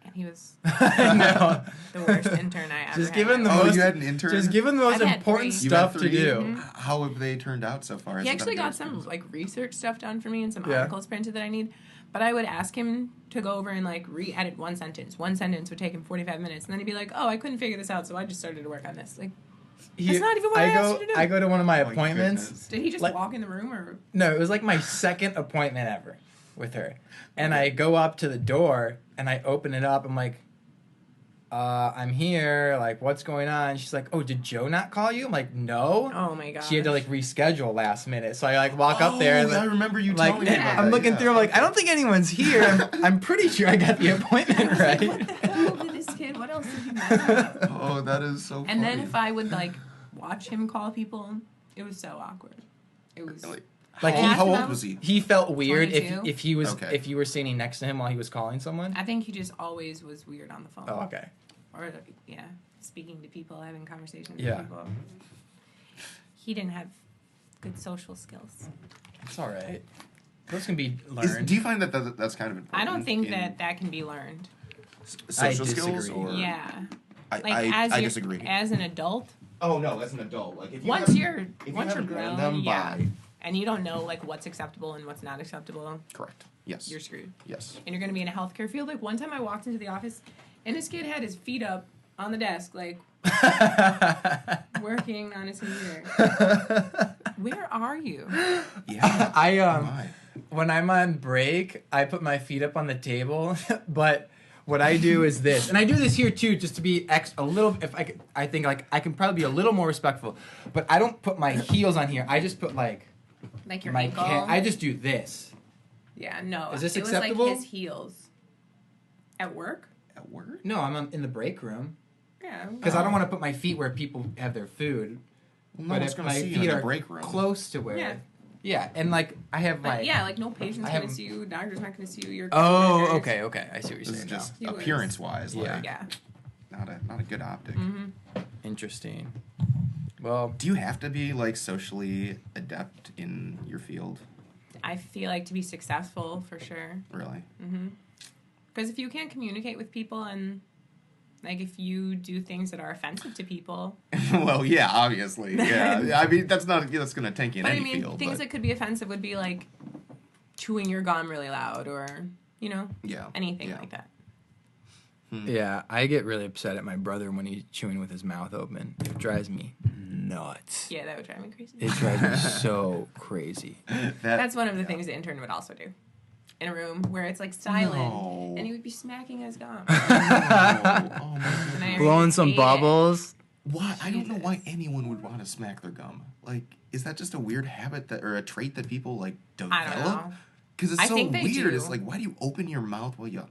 And he was No. the worst intern I ever Just had. give him the Oh, most. you had an intern? Just give him the most I've had important 3. You've had stuff to 3? do. Mhm. How have they turned out so far? He Has it actually been got good some experience? like research stuff done for me and some Yeah. articles printed that I need. But I would ask him to go over and like re-edit one sentence. One sentence would take him 45 minutes, and then he'd be like, "Oh, I couldn't figure this out, so I just started to work on this." Like, That's not even what I asked you to do. I go to one of my My appointments. goodness. did he just Like- walk in the room or? No, it was like my second appointment ever with her. And I go up to the door and I open it up. I'm like, I'm here. Like, what's going on? She's like, oh, did Joe not call you? I'm like, no. Oh my god. She had to like reschedule last minute. So I like walk up there. And, I remember you like, telling me about I'm that, looking yeah. through. I'm like, I don't think anyone's here. I'm pretty sure I got the appointment What right. the hell did this kid? What else did he know? Oh, that is so funny. And then if I would like watch him call people, it was so awkward. It was. Like, how, he- how old Him. was he? He felt weird 22? if he was Okay. if you were standing next to him while he was calling someone. I think he just always was weird on the phone. Oh, okay. Or yeah, speaking to people, having conversations Yeah. with people. He didn't have good social skills. It's all right. Those can be learned. Do you find that's kind of important? I don't think in that can be learned. social I skills disagree. or Yeah. I, Like I, as I you disagree. as an adult, Oh no, as an adult, like if you once haven't- you're if you once you're haven't learned grown, them yeah, by and you don't know like what's acceptable and what's not acceptable, correct. Yes. you're screwed. Yes. And you're gonna be in a healthcare field. Like one time I walked into the office, and this kid had his feet up on the desk, like working on his computer. Where are you? Yeah. I Oh my. when I'm on break, I put my feet up on the table, but what I do is this, and I do this here too, just to be a little. If I think like I can probably be a little more respectful, but I don't put my heels on here. I just put like your my ankle. I just do this. Yeah, no. Is this it acceptable? was like his heels. At work? At work? No, I'm in the break room Yeah. because I don't want to put my feet where people have their food. Well, But no one's if gonna my see you feet in the are break room. close to where, Yeah. yeah, and like I have But my yeah, like no patient's I gonna have- see you, doctor's not gonna see you, your Oh, coworkers. okay, I see what you're This is saying just He was- appearance-wise, Yeah. like Yeah. not a good optic. Mm-hmm. now. Interesting. Well, Do you have to be like socially adept in your field? I feel like to be successful for sure. Really? Mm-hmm. Because if you can't communicate with people and like if you do things that are offensive to people, Well, yeah, obviously. Yeah. I mean, that's gonna tank you in but I any mean field. things but that could be offensive would be like chewing your gum really loud or yeah, anything yeah. like that. yeah, I get really upset at my brother when he's chewing with his mouth open. It drives me nuts. Yeah, that would drive me crazy. It drives me so crazy. That's one of the things the intern would also do. In a room where it's like silent, No. and he would be smacking his gum. Oh my And I God. Blowing some hate it. bubbles. Why? I don't know Jesus. why anyone would want to smack their gum. Like, is that just a weird habit or a trait that people like develop? I don't know. Because it's I so think they weird. do. It's like, why do you open your mouth while you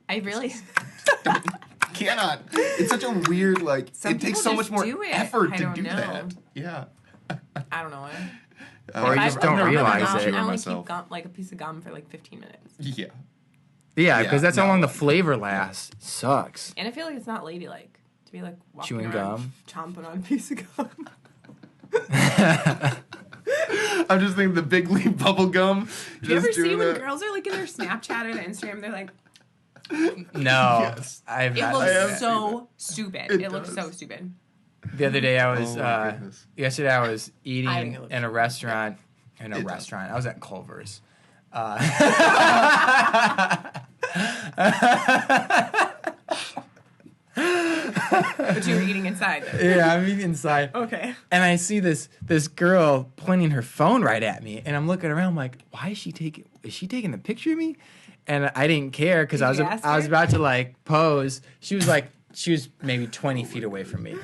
I really. cannot? It's such a weird like. Some it takes people so just much more do it. effort I to don't do know. that. Yeah. I don't know why. Or you I've just don't never been a realize gum it. chewer I only myself. keep gum, like a piece of gum for like 15 minutes. Yeah. Yeah, Yeah, because that's how no. long the flavor lasts. Sucks. And I feel like it's not ladylike to be like walking Chewing around chomping on a piece of gum. I'm just thinking the big leaf bubble gum. Do you ever just see doing when that. girls are like in their Snapchat or their Instagram, they're like, No, Yes. I've it not. I have looks seen so stupid. It It looks does. so stupid. The other day I was Oh my goodness. yesterday I was I think eating it looks in a restaurant. In a It does. restaurant. I was at Culver's. But you were eating inside. Though. Yeah, I'm eating inside. Okay. And I see this girl pointing her phone right at me, and I'm looking around like, why is she taking a picture of me? And I didn't care because Did I was you ask I was her? about to like pose. She was maybe 20 feet away from me.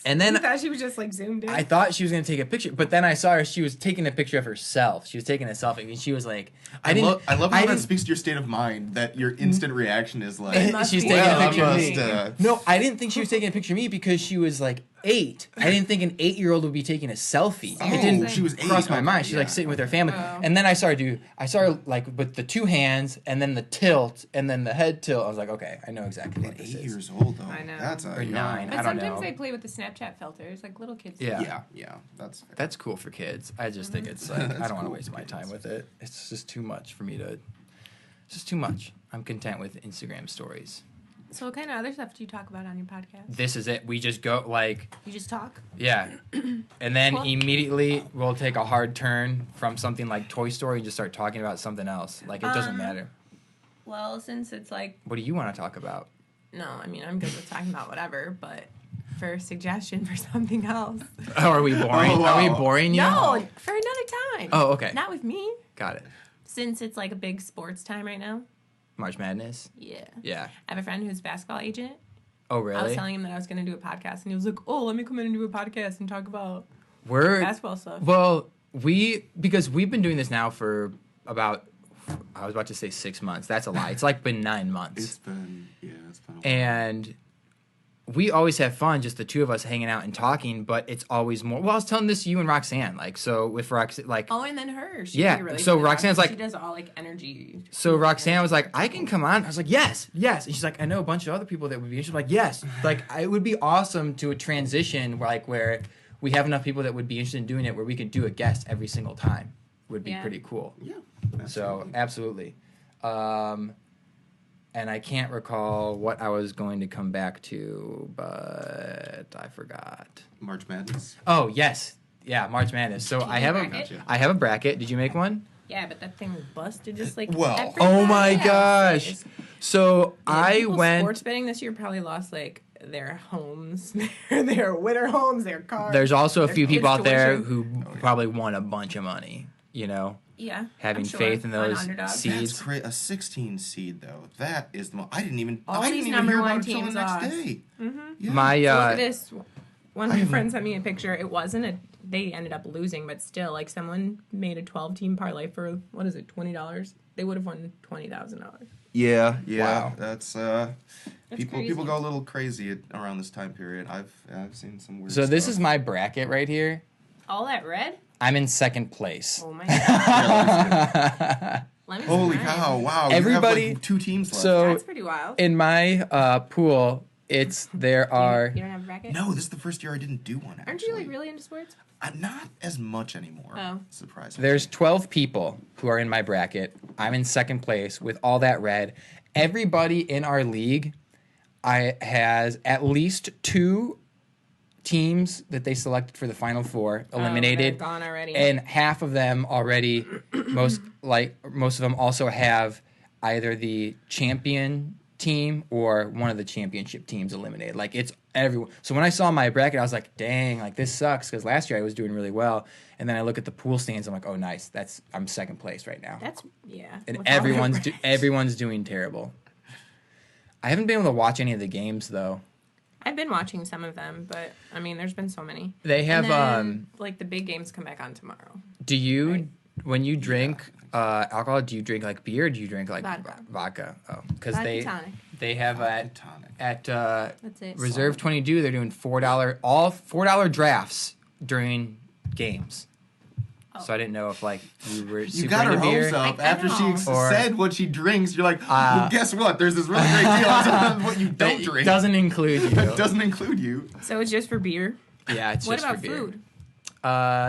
And I then thought she was just like zoomed in. I thought she was gonna take a picture, but then I saw her. She was taking a picture of herself. She was taking a selfie, and she was like, I love how that didn't- speaks to your state of mind. That your instant reaction is like, It must she's be taking well, a I picture of must, me. No, I didn't think she was taking a picture of me because she was like 8. I didn't think an 8-year-old would be taking a selfie. Oh, It didn't she was cross 8. my mind. She's Okay, like yeah. sitting with her family, Oh. and then I saw her like with the 2 hands, and then the tilt, and then the head tilt. I was like, okay, I know exactly what At this 8 is. years old though. I know. That's a Or 9. But I don't sometimes know. they play with the Snapchat filters, like little kids. do. Yeah. Yeah, that's fair. That's cool for kids. I just think it's like I That's don't want to cool waste for my kids. time with it. It's just too much for me to. It's just too much. I'm content with Instagram stories. So what kind of other stuff do you talk about on your podcast? This is it. We just go like You just talk? yeah, and then Well- immediately we'll take a hard turn from something like Toy Story and just start talking about something else. Like it doesn't matter. Well, since it's like, What do you want to talk about? no, I mean, I'm good with talking about whatever, but for a suggestion for something else. Oh, are we boring? Oh, Are we wow. boring you? No, for another time. Oh, okay. Not with me. Got it. Since it's like a big sports time right now. March Madness. Yeah. Yeah. I have a friend who's a basketball agent. Oh, I was really? telling him that I was going to do a podcast, and he was like, oh, let me come in and do a podcast and talk about We're basketball stuff. well, because we've been doing this now for about. I was about to say 6 months. That's a lie. It's like been 9 months. It's been a while. And we always have fun, just the two of us hanging out and talking, but it's always more. Well, I was telling this to you and Roxanne, like, so with Roxanne, like, Oh, and then her. She's Yeah, like really so good at Roxanne's talking. like- She does all like energy. so Roxanne was like, I can come on. I was like, yes. And she's like, I know a bunch of other people that would be interested. I'm like, yes. Like, it would be awesome to a transition where we have enough people that would be interested in doing it where we could do a guest every single time. Would be Yeah. pretty cool. Yeah. So, absolutely. And I can't recall what I was going to come back to, but I forgot. March Madness. Oh, yes. Yeah, March Madness. So Did I you have bracket? I have a bracket. Did you make one? Yeah, but that thing was busted just like Well, everybody Oh my else gosh. is. So Yeah, I people went sports betting this year probably lost like their homes, their winter homes, their cars. There's also a Their few people kids' out there tuition. who probably won a bunch of money, you know. Yeah. having I'm sure. faith in On those underdog. seeds. A 16 seed though. That is the. I didn't even. All I these didn't even number hear one about it until the teams next lost. day. Mm-hmm. Yeah. My So look at this. One of I my haven't- friends sent me a picture. It wasn't a. They ended up losing, but still, like someone made a 12-team parlay for what is it, $20? They would have won $20,000. Yeah. Wow. That's people crazy. go a little crazy around this time period. I've seen some weird. So this stuff. is my bracket right here. All that red? I'm in second place. Oh my god. Let me see Holy mine. cow! Wow. Everybody- You have like 2 teams left. So That's pretty wild. in my pool, there are. You don't have a bracket? No, this is the first year I didn't do one. Actually. Aren't you like really into sports? I'm not as much anymore. Oh. Surprisingly. There's 12 people who are in my bracket. I'm in second place with all that red. Everybody in our league has at least 2 teams that they selected for the final 4 eliminated. Oh, they're gone already. And half of them already most of them also have either the champion team or one of the championship teams eliminated. Like it's everyone. So when I saw my bracket, I was like, "Dang, like this sucks." Because last year I was doing really well, and then I look at the pool stands. I'm like, "Oh, nice. I'm second place right now." That's yeah. And With all your everyone's doing terrible. I haven't been able to watch any of the games though. I've been watching some of them, but I mean, there's been so many. They have And then, like the big games come back on tomorrow. Do you Right. when you drink alcohol? Do you drink like beer? Or do you drink like Vodka. Vodka. Oh, because Vodka tonic. they have Tonic. at That's it. Reserve 22, they're doing $4 drafts during games. Oh. So I didn't know if like you were You super got her into beer. hopes up I after she know. Or- said what she drinks. You're like, well, guess what? There's this really great deal on what you don't That drink. doesn't include you. That doesn't include you. So it's just for beer. Yeah, it's What just about for beer. food?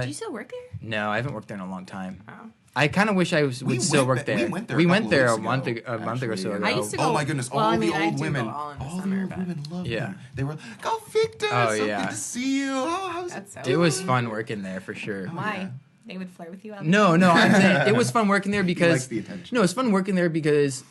Do you still work there? No, I haven't worked there in a long time. Oh. I kind of wish I would still work there. We went there. We a went couple there a weeks month ago, a month or so actually. ago. I used to Oh go- my goodness! well, all I mean, the I old do women, go all in the all summer, the old but- women loved Yeah. me. They were, "Go Victor! Oh, so yeah. good to see you. Oh, how's That's so It was fun working there for sure. Why? yeah. They would flirt with you out No, there? no, I'm saying it was fun working there He because likes the attention. no, it's fun working there because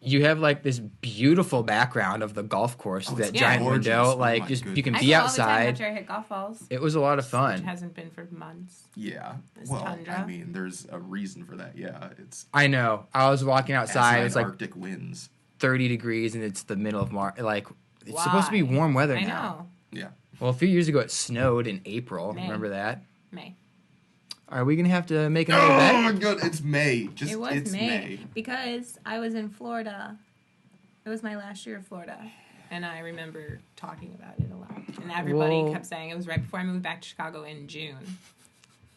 you have like this beautiful background of the golf course, Oh, that it's giant gorgeous. window. Oh Like my just you goodness. can I be go all the time outside. after I hit golf balls. It was a lot of Which fun. hasn't been for months. Yeah. This Well, tundra. I mean, there's a reason for that. Yeah, it's I know. I was walking outside. asinine It's like Arctic winds. 30 degrees and it's the middle of March. Like it's supposed to be warm weather I now. know. Yeah. Well, a few years ago it snowed in April. May. Remember that? May. Are we gonna have to make another Oh bet? my god! It's May. Just It was it's May because I was in Florida. It was my last year of Florida, and I remember talking about it a lot. And everybody Well- kept saying it was right before I moved back to Chicago in June.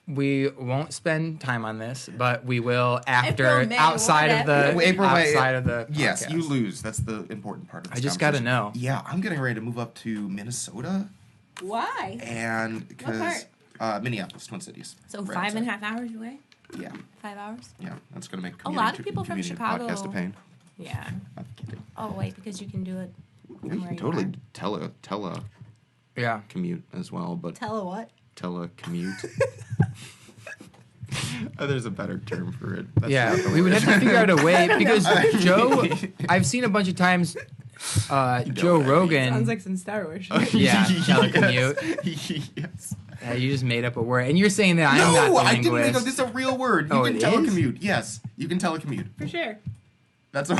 We won't spend time on this, but we will after May, outside of whatever. the April, May, outside of the Yes, podcast. you lose. That's the important part of this I just gotta conversation. know. Yeah, I'm getting ready to move up to Minnesota Why? and because Minneapolis, Twin Cities. So Right 5.5 hours away. outside. Yeah, 5 hours. yeah, that's gonna make A lot of commuting people from commuting Chicago- podcast a pain. Yeah. I'm kidding. Oh wait, because you can do it. You From where can you totally are. tele Yeah. commute as well, but Tell a what? telecommute. There's a better term for it. That's Yeah, not the we would word. have to figure out a way don't because know. Joe, I've seen a bunch of times, Joe what I Rogan. Sounds like some Star Wars. Yeah, Yes. telecommute. Yes. You just made up a word, and you're saying that I'm No, not the I didn't linguist. make up. This is a real word. You Oh, can it is? telecommute. Yes, you can telecommute. For sure. That's a.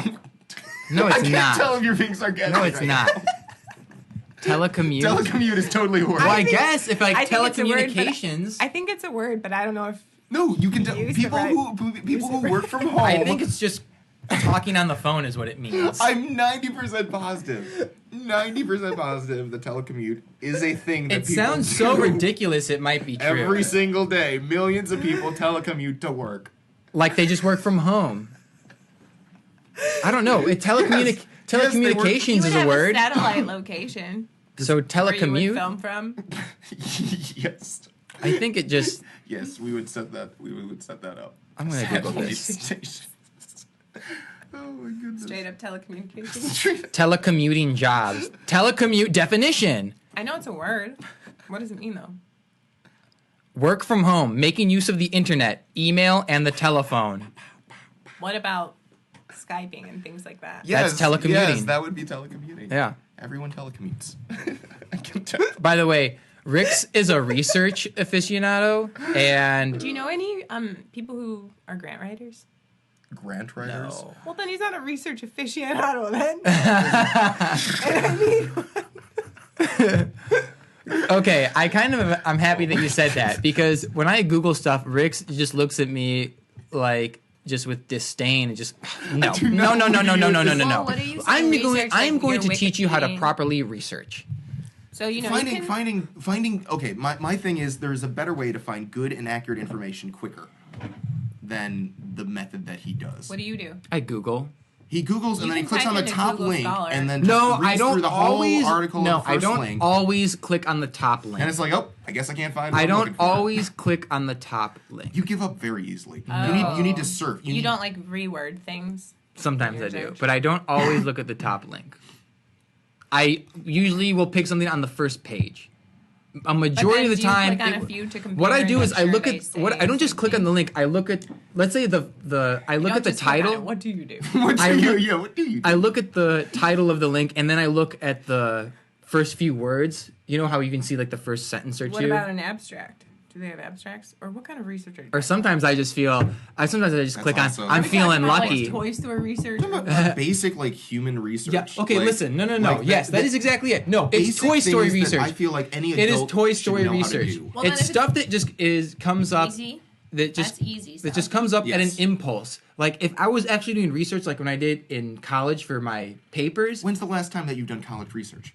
No, it's I can't not. tell if you're being sarcastic. No, it's right not. now. Telecommute. Telecommute is totally a word. Well, I think- guess if like I think it's a word, but telecommunications. I think it's a word, but I don't know if. No, you can tell Use the people right- who work from home. I think it's just talking on the phone is what it means. I'm 90% positive. 90% positive the telecommute is a thing that It people sounds so do ridiculous. It might be true. every single day. Millions of people telecommute to work. Like they just work from home. I don't know. Telecommunications You would is have a word. satellite location. So Where you would telecommute. film from. Yes. I think it just. Yes, we would set that. We would set that up. I'm gonna Google Satellite this. stations. Oh my goodness. Straight up telecommunications. Straight. Telecommuting jobs. Telecommute definition. I know it's a word. What does it mean though? Work from home, making use of the internet, email, and the telephone. What about Skyping and things like that? Yes, telecommuting. Yes, that would be telecommuting. Yeah. Everyone telecommutes. I can tell. By the way, Rix is a research aficionado, and Do you know any people who are grant writers? Grant writers. no. Well, then he's not a research aficionado then. And I mean, Okay, I'm happy that you said that because when I Google stuff, Rix just looks at me like just with disdain and just no. Well, what are you saying I'm research, I'm like going your to teach you how to Wikipedia? properly research. so you know, Finding. Okay, my thing is there's a better way to find good and accurate information quicker than the method that he does. what do you do? I Google. He Googles and You then he can clicks type on the into top Google link Scholar. and then No, just reads I don't through the always. whole article. No, of the I first don't link, always click on the top link. and it's like, oh, I guess I can't find. What I I'm don't looking for. always click on the top link. You give up very easily. Oh. You need to surf. You need- don't like reword things. Sometimes I Your do, search. but I don't always look at the top link. I usually will pick something on the first page. A majority of the time, click on a few to compare what I and do make is I sure look they at say what I don't just same click on thing? the link. I look at, let's say I look at the title. What do you do? What I do you? look- Yeah. What do you? I look at the title of the link, and then I look at the first few words. You know how you can see like the first sentence or What two. about an abstract? Do they have abstracts? Or what kind of research are you Or sometimes I just feel. Sometimes I just That's click on. also- I'm Are we feeling Like lucky. Toy Store research? I'm talking about basic like human research. Yeah. Okay. Like- Listen. No. like Yes, that is exactly it. No, it's basic Toy Story things that research. I feel like any It is adult Toy should Story know how to research. do. Well, then It's if stuff that just comes up Easy. that just That's easy that stuff. just comes up at Yes. an impulse. Like if I was actually doing research, like when I did in college for my papers When's the last time that you've done college research?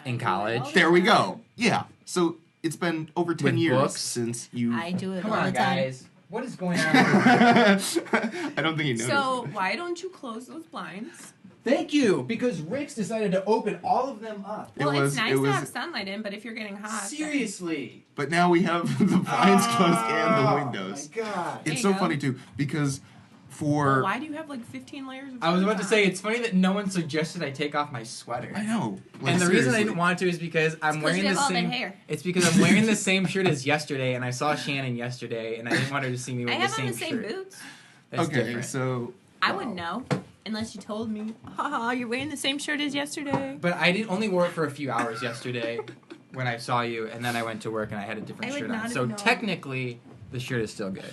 in college. There we go. Yeah. So it's been over 10 With years books? since you. I do it Come all on, the time. guys. What is going on? I don't think he noticed. So why don't you close those blinds? Thank you, because Rix decided to open all of them up. It Well, was- it's nice it to was- have sunlight in, but if you're getting hot, then- Seriously. But now we have the blinds closed and the windows. Oh my god. It's you so go. funny too because for Well, why do you have like 15 layers of I was about to clothes say on? it's funny that no one suggested I take off my sweater. I know. Like, And the reason I seriously. didn't want to is because I'm It's 'cause wearing you the have all that same. hair. It's because I'm wearing the same shirt as yesterday, and I saw Shannen yesterday, and I didn't want her to see me I with have the on same the same shirt. boots. That's Okay, different. so I wouldn't know unless you told me. Haha, you're wearing the same shirt as yesterday. But I did only wore it for a few hours yesterday when I saw you, and then I went to work and I had a I different would shirt not on. have So known. technically, the shirt is still good.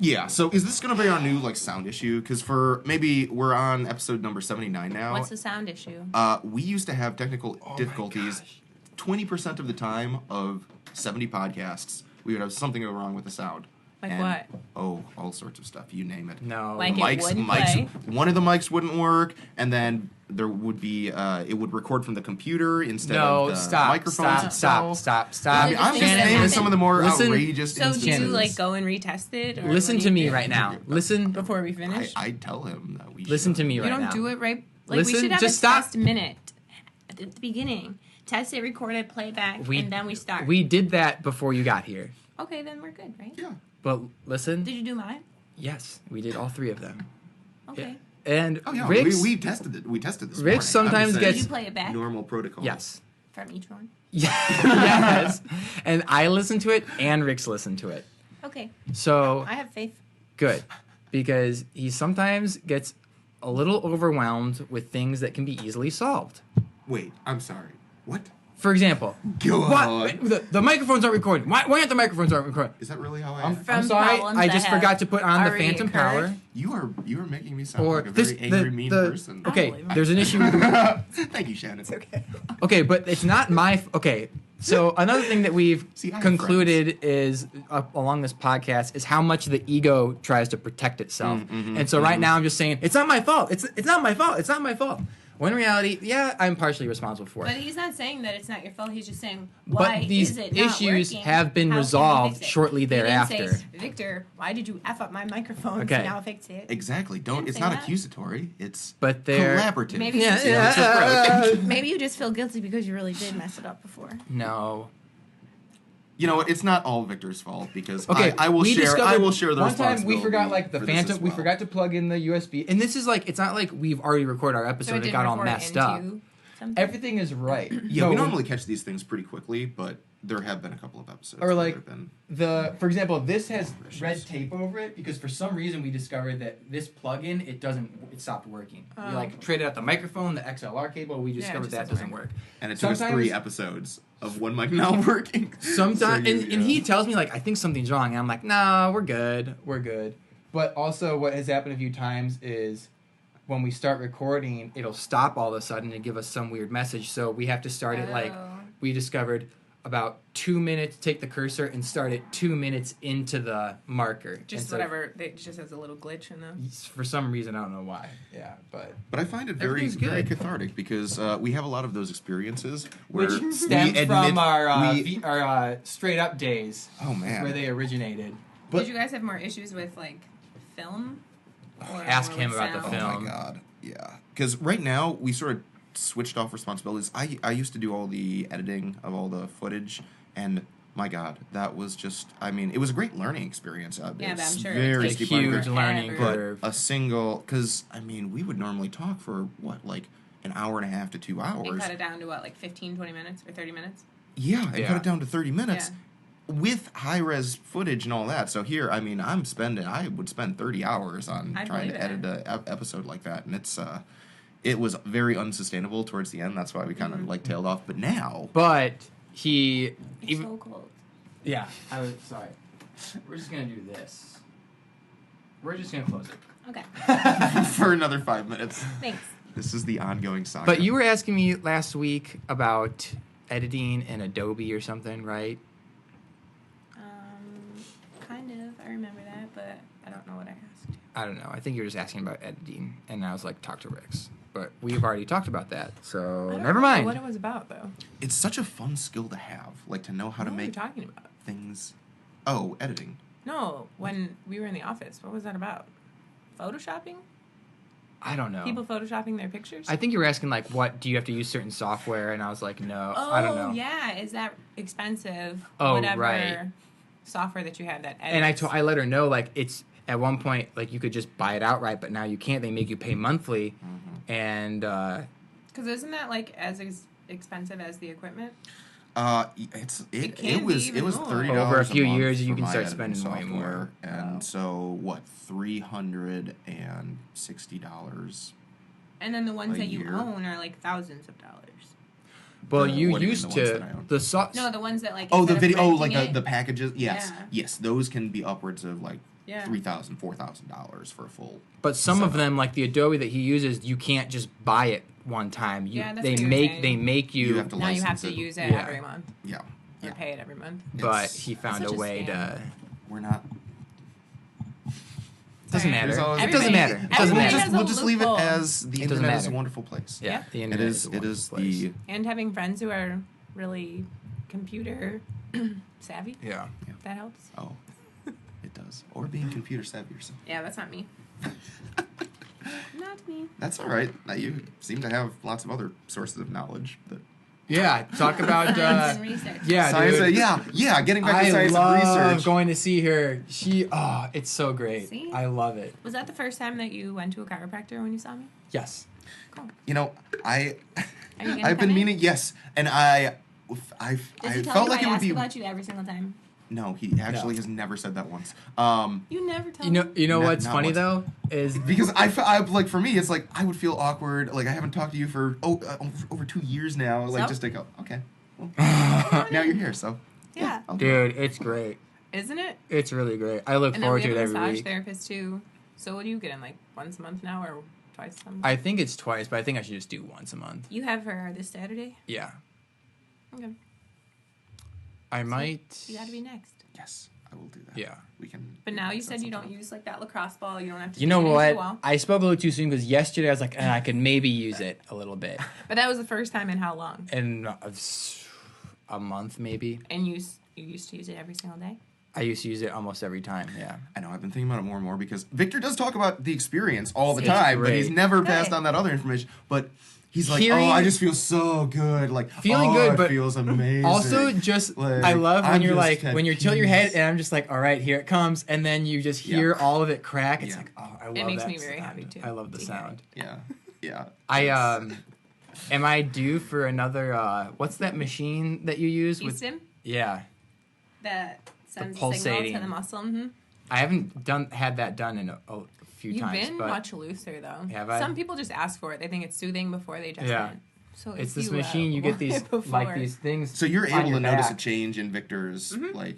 yeah, so is this gonna be our new like sound issue? Because for maybe we're on episode number 79 now. What's the sound issue? We used to have technical Oh my difficulties. gosh. 20% of the time of 70 podcasts, we would have something go wrong with the sound. Like And- what? Oh, all sorts of stuff. You name it. No. Like The it wouldn't play? One of the mics wouldn't work, and then there would be it would record from the computer instead No, of the stop, microphones stop, itself. stop. I mean, I'm just Shannon, naming listen- some of the more listen- outrageous So do instances. you like go and retest it? Or Listen what do to you me do? right now. Listen. Before we finish? I tell him that we Listen should. to me You right don't now. do it right. Like Listen, we should have just a stop. test minute at the beginning. Test it, record it, play back, We- and then we start. We did that before you got here. Okay, then we're good, right? Yeah. But listen. Did you do mine? Yes, we did all three of them. Okay. And Oh yeah, Rix, we tested it. We tested this. Rix morning. I'm sometimes just Did saying, gets- you play it back normal protocol. yes. from each one? Yes. And I listened to it and Rix listened to it. Okay, So I have faith. good. Because he sometimes gets a little overwhelmed with things that can be easily solved. Wait, I'm sorry. What? For example, Go what? on. The microphones aren't recording. Why aren't the microphones aren't recording? Is that really how I? I'm From sorry, problems I that just have forgot to put on the already Phantom occurred. Power. You are making me sound Or like a this, very angry, mean person. Okay, believe it. there's an issue. Thank you, Shannon. It's okay. Okay, but it's not my. Okay, so another thing that we've See, I have concluded is along this podcast is how much the ego tries to protect itself. And so right now I'm just saying it's not my fault. It's not my fault. It's not my fault. When in reality, yeah, I'm partially responsible for But it. he's not saying that it's not your fault. He's just saying why But these is it not issues working? have been How can we resolved fix it? shortly He didn't thereafter. say, Victor, why did you f up my microphone? Okay. Now fix it. Exactly. Don't. Didn't It's say not that. accusatory. It's But they're collaborative. Maybe yeah, it's It's approach. Maybe you just feel guilty because you really did mess it up before. no. You know what? It's not all Victor's fault because Okay, I will we share. I discovered- will share the one time we responsibility forgot like the for this Phantom. as We well. forgot to plug in the USB, and this is like it's not like we've already recorded our episode So it and it didn't got all record messed into up. something? Everything is right. Yeah, No, we normally catch these things pretty quickly, but there have been a couple of episodes. Or where like there have been, for example, this has Issues. red tape over it because for some reason we discovered that this plug-in it stopped working. We like traded out the microphone, the XLR cable. We discovered just that doesn't work. and it took us sometimes- 3 episodes of one mic not working. Sometimes, So and he tells me like I think something's wrong, and I'm like, nah, we're good. But also, what has happened a few times is when we start recording, it'll stop all of a sudden and give us some weird message. So we have to start it like we discovered about 2 minutes. Take the cursor and start it 2 minutes into the marker. Just instead whatever. It just has a little glitch in them. For some reason, I don't know why. Yeah, but But I find it very, Everything's good. very cathartic because we have a lot of those experiences where which we stems admit from our we- straight up days. Oh man, Where they originated. But- Did you guys have more issues with like film? Or Ask more him with about the sound? oh film. my god, yeah. Because right now we sort of switched off responsibilities. I used to do all the editing of all the footage, and my god, that was just. I mean, it was a great learning experience. Yeah, but It's I'm sure it very takes a steep learning huge curve. learning But curve. A single, because I mean, we would normally talk for what, like an hour and a half to 2 hours. And cut it down to what, like 15, 20 minutes or 30 minutes? Yeah, and Yeah. cut it down to 30 minutes Yeah. with high res footage and all that. So here, I mean, I would spend 30 hours on I trying to believe edit an episode like that, and it was very unsustainable towards the end. That's why we kind of like tailed off. But now, But he It's even so cold. yeah. I was sorry. We're just gonna do this. We're just gonna close it. Okay. for another 5 minutes, Thanks. this is the ongoing saga. But you were asking me last week about editing in Adobe or something, right? Kind of. I remember that, but I don't know what I asked. I don't know. I think you were just asking about editing, and I was like, talk to Rix. But we've already talked about that, so I don't never know mind. what it was about, though. it's such a fun skill to have, like to know how to What were you make talking about? things. Oh, editing. No, when we were in the office. What was that about? Photoshopping? I don't know. People photoshopping their pictures? I think you were asking like, what do you have to use certain software? And I was like, no, I don't know. Yeah. Is that expensive? Oh, Whatever right. software that you have that edits. And I let her know like it's at one point like you could just buy it outright, but now you can't. They make you pay monthly, and Because isn't that like as expensive as the equiment? It can was be even $30 more. Over a few month years, you for can my start editing spending way more. software, and Wow. so what, $360. And then the ones A that you year. own are like thousands of dollars. well, The- you what do you mean, used the ones to that I own? the so No, the ones that like. Oh, the instead of video. Oh, like renting the it- packages. Yes, Yeah. yes, those can be upwards of like Yeah. $3,000, $4,000 for a full. But some of setup. them, like the Adobe that he uses, you can't just buy it one time. Yeah, that's they what you were make saying. they make you. You have to Now you have license to it. use it Yeah. every month Yeah, or yeah. pay it every month. but It's- he found such a a way to. scam. We're not. Doesn't Sorry. matter. There's always- It doesn't matter. It doesn't Everybody matter. has a We'll just leave it loophole. as the It doesn't internet is a matter. wonderful place. Yeah, the It internet is. a It is wonderful place. the. And having friends who are really computer savvy, Yeah. that helps. Oh, it does. Or being computer savvy yourself. Yeah, that's not me. Not me. That's all right. Now you seem to have lots of other sources of knowledge. That Yeah. Talk about. Science and research. Yeah, science. dude. Yeah. Getting back to I science love and research. going to see her. It's so great. See? I love it. Was that the first time that you went to a chiropractor when you saw me? Yes. You know, Are you gonna I've been come in? meaning. Yes, and I Does I he tell felt you like I it would ask be. about you every single time? No, he actually No. has never said that once. You never tell You know. me. You know Not- what's not funny once. though is Because I like for me, it's like I would feel awkward. Like I haven't talked to you for over 2 years now. Like So? just to go, okay, well, now you're here, so Yeah. I'll do it. dude. It's great. Isn't it? It's really great. I look And then forward we to have it a every massage week. therapist too. So what do you get in, like once a month now or twice a month? I think it's twice, but I think I should just do once a month. You have her this Saturday? Yeah. Okay. I might. You gotta be next. Yes, I will do that. Yeah. We can. But now you set said you something don't use like that lacrosse ball. You don't have to. You know do it into the what? wall. I spoke a little too soon because yesterday I was like, I could maybe use it a little bit. But that was the first time in how long? In a month, maybe. And you used to use it every single day. I used to use it almost every time. Yeah. I know. I've been thinking about it more and more because Victor does talk about the experience all the See? time, but he's Great. never Good. passed on that other information. But he's like, Hearing- oh, I just feel so good. Like Feeling oh, good, it but feels amazing. Also, just Like, I love when I'm you're just like at when you tilt your head peace. and I'm just like, all right, here it comes, and then you just hear all of it crack. It's Yeah. like, oh, I love It makes that me very sound. happy, too, I love the to hear sound. Yeah, yeah. I It's- am I due for another? What's that machine that you use with? Easton? Yeah. that sends a signal pulsating. to the muscle. Mm-hmm. I haven't had that done in a few You've times. been but much looser though. Have I? Some people just ask for it. They think it's soothing before they just Yeah. it. So It's if this you, machine. You get want these it before- like these things. So you're on able your to notice a back. change in Victor's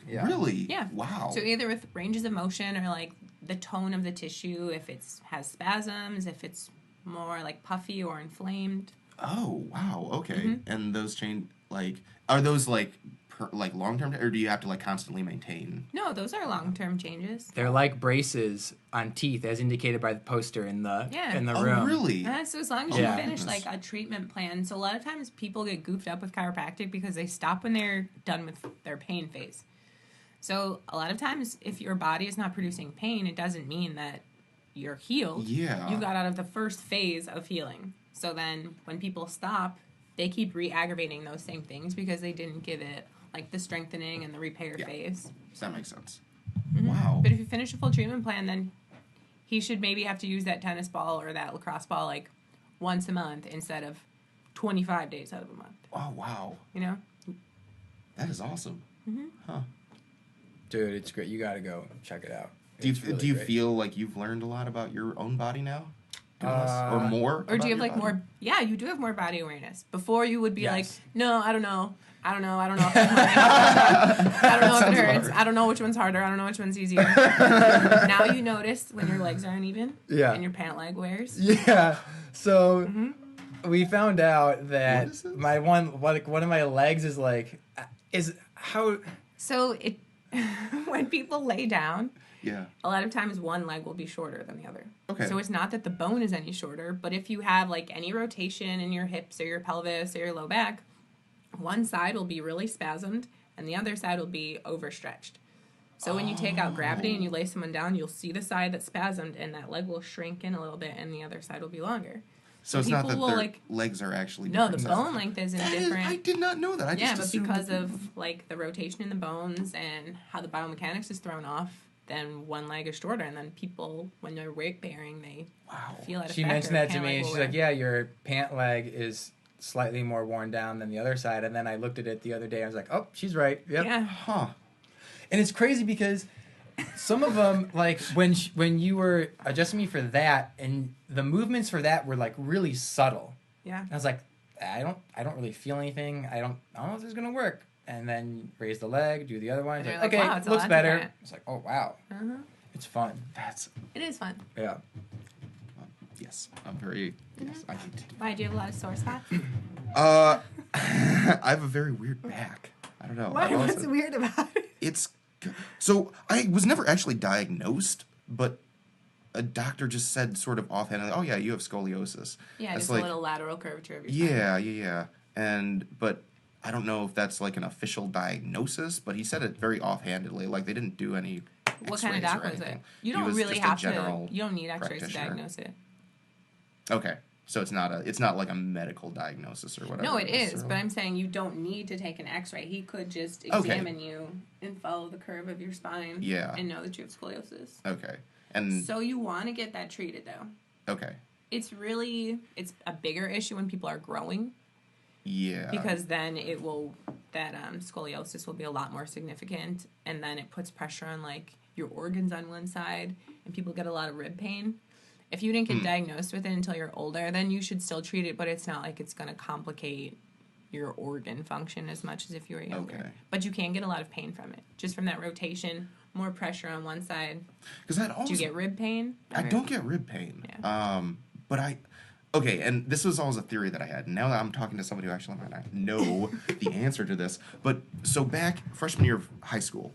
Yeah. really? Yeah. Wow. So either with ranges of motion or like the tone of the tissue, if it's has spasms, if it's more like puffy or inflamed. Oh wow. Okay. Mm-hmm. And those change are those like long term, or do you have to like constantly maintain? No, those are long term changes. They're like braces on teeth, as indicated by the poster in the Oh room. really? So as long as Yeah. you finish like a treatment plan. So a lot of times people get goofed up with chiropractic because they stop when they're done with their pain phase. So a lot of times if your body is not producing pain, it doesn't mean that you're healed. Yeah. You got out of the first phase of healing. So then when people stop, they keep re-aggravating those same things because they didn't give it like the strengthening and the repair phase. That makes sense. Mm-hmm. Wow. But if you finish a full treatment plan, then he should maybe have to use that tennis ball or that lacrosse ball like once a month instead of 25 days out of a month. Oh wow. You know? That is awesome. Mm-hmm. Huh. Dude, it's great. You got to go check it out. Do you It's really do you great. feel like you've learned a lot about your own body now? Doing this? Or Uh, more? Or do about you have your like body? more? Yeah, you do have more body awareness. Before you would be like, Yes. no, I don't know. I don't know if it hurts. I don't know if it Sounds hurts. hard. I don't know which one's harder. I don't know which one's easier. Now you notice when your legs are uneven. Yeah. And your pant leg wears. Yeah. So Mm-hmm. we found out that What is this? my one of my legs is like is how So it when people lay down, Yeah. a lot of times one leg will be shorter than the other. Okay. So it's not that the bone is any shorter, but if you have like any rotation in your hips or your pelvis or your low back, one side will be really spasmed and the other side will be overstretched. So when you take out gravity and you lay someone down, you'll see the side that's spasmed and that leg will shrink in a little bit and the other side will be longer. So it's not people that will, their like- legs are actually No, the different sizes. bone length isn't That is- different. I did not know that. I Yeah, just but assumed because that- of like the rotation in the bones and how the biomechanics is thrown off, then one leg is shorter, and then people, when they're weight bearing, they Wow. feel that. she effect, mentioned or that to pant me leg and will she's wear. like, yeah, your pant leg is slightly more worn down than the other side. And then I looked at it the other day. I was like, oh, she's right. Yep. Yeah, Huh. And it's crazy because some of them, like when you were adjusting me for that, and the movements for that were like really subtle. yeah. I was like, I don't really feel anything. I don't know if this is gonna work. And then raise the leg, do the other one. And It's you're like, like, okay, wow, it's a looks lot better. different. It's like, oh wow, Uh-huh. it's fun. That's It is fun. Yeah. yes. I'm very yes. I need to. Why, do you have a lot of sore spots? I have a very weird back. I don't know. I've always had- weird about it? It's so I was never actually diagnosed, but a doctor just said sort of offhand, oh yeah, you have scoliosis. Yeah, That's just a little lateral curvature of your spine. yeah. But I don't know if that's like an official diagnosis, but he said it very offhandedly, like they didn't do any. What kind of X-rays or doc was it? anything. You He don't was really just a have to. general You don't need X-rays to practitioner. diagnose it. Okay, so it's not like a medical diagnosis or whatever. No, it is, necessarily. but I'm saying you don't need to take an X-ray. He could just Okay. examine you and follow the curve of your spine. Yeah. And know that you have scoliosis. Okay, and So you want to get that treated though. okay, It's a bigger issue when people are growing yeah, because then scoliosis will be a lot more significant, and then it puts pressure on like your organs on one side, and people get a lot of rib pain. If you didn't get diagnosed with it until you're older, then you should still treat it, but it's not like it's going to complicate your organ function as much as if you were younger. Okay. But you can get a lot of pain from it, just from that rotation, more pressure on one side. because that also Do you get rib pain? I Or- don't get rib pain. Yeah. But okay, and this was always a theory that I had. Now that I'm talking to somebody who actually might not know the answer to this, but so back freshman year of high school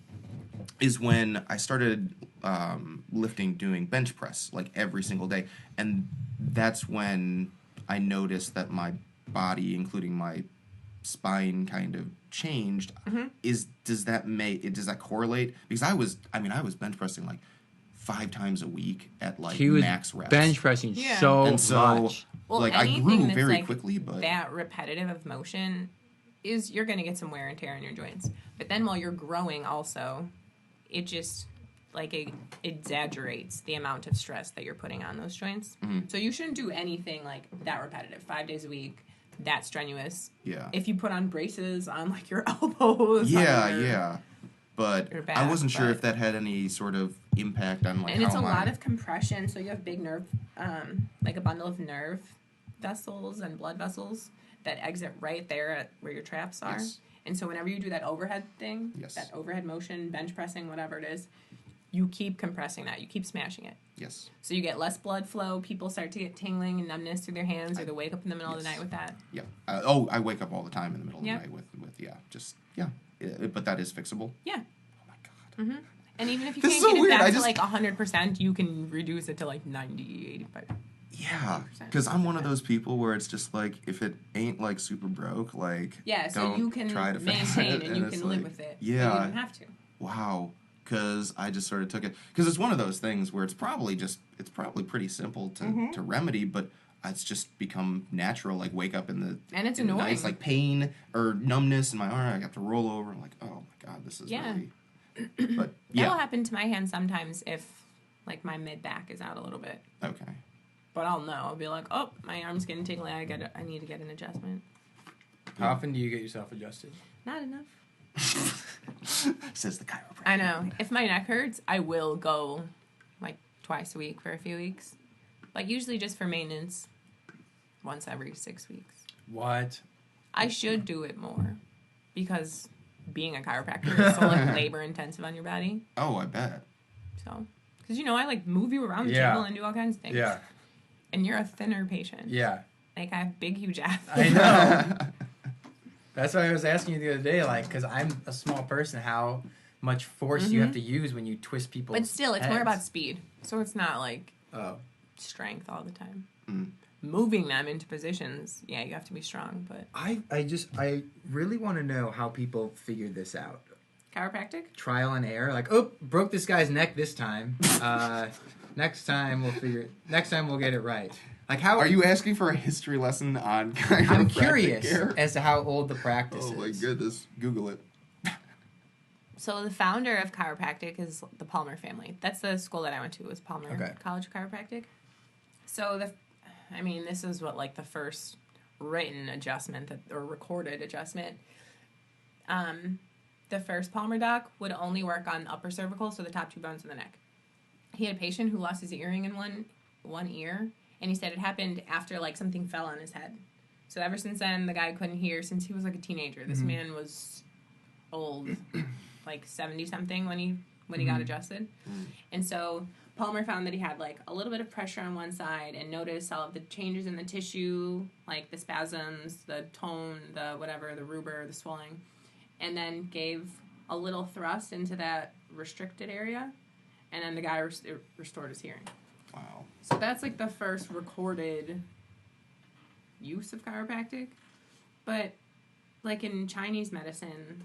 is when I started lifting, doing bench press like every single day, and that's when I noticed that my body, including my spine, kind of changed. Does that correlate? Because I was bench pressing like 5 times a week at like He was max reps. bench pressing Yeah. so and so much. Well, like I anything grew that's, very like, quickly, but that repetitive of motion is you're going to get some wear and tear in your joints. But then while you're growing also, it just like it exaggerates the amount of stress that you're putting on those joints. So you shouldn't do anything like that repetitive, 5 days a week, that strenuous. Yeah. If you put on braces on like your elbows. Yeah. But your back, I wasn't sure but- if that had any sort of impact on like And it's how a my... lot of compression, so you have big nerve, like a bundle of nerve vessels and blood vessels that exit right there at where your traps are. Yes. And so whenever you do that overhead thing, Yes. that overhead motion, bench pressing, whatever it is, you keep compressing that. You keep smashing it. Yes. So you get less blood flow. People start to get tingling and numbness through their hands, or they wake up in the middle of the Yes. night with that. Yeah. I wake up all the time in the middle of Yeah. the night with but that is fixable. Yeah. Oh my god. Mm-hmm. And even if you This can't is so get it weird. back I to just- like 100%, you can reduce it to like 90, 85. Yeah, 100%. because I'm one of those people where it's just like if it ain't like super broke, like Yeah, so don't you can try to fix maintain it, and you it's can live like, with it. Yeah, But you don't have to. wow. Because I just sort of took it because it's one of those things where it's probably pretty simple to remedy, but it's just become natural. Like wake up in the And it's in the annoying. nights, like pain or numbness in my arm. I have to roll over. I'm like, oh my god, this is Yeah. really. But That'll yeah, happen to my hand sometimes if like my mid back is out a little bit. okay. But I'll know. I'll be like, oh, my arm's getting tingly. I need to get an adjustment. How often do you get yourself adjusted? Not enough. Says the chiropractor. I know. If my neck hurts, I will go like twice a week for a few weeks. Like usually just for maintenance. Once every 6 weeks. What? I should do it more because being a chiropractor is so like labor intensive on your body. Oh, I bet. So, because I like move you around the Yeah. table and do all kinds of things. Yeah. And you're a thinner patient. Yeah. Like I have big, huge abs. I know. That's why I was asking you the other day, like, because I'm a small person, how much force you have to use when you twist people's But still, it's more heads. about speed. So it's not like Oh. strength all the time. Mm. Moving them into positions, yeah, you have to be strong. But I really want to know how people figured this out. chiropractic? Trial and error, like, oh, broke this guy's neck this time. Next time we'll get it right. Like how Are you asking for a history lesson on chiropractic I'm curious care? as to how old the practice Oh my is. goodness. Google it. So the founder of chiropractic is the Palmer family. That's the school that I went to, was Palmer Okay. College of Chiropractic. So this is what like the first written adjustment or recorded adjustment. The first Palmer doc would only work on upper cervical, so the top two bones of the neck. He had a patient who lost his earring in one ear, and he said it happened after like something fell on his head. So ever since then, the guy couldn't hear since he was like a teenager. This man was old, like 70-something when he got adjusted. And so Palmer found that he had like a little bit of pressure on one side and noticed all of the changes in the tissue, like the spasms, the tone, the whatever, the rubor, the swelling, and then gave a little thrust into that restricted area, and then the guy restored his hearing. Wow. So that's like the first recorded use of chiropractic. But like in Chinese medicine,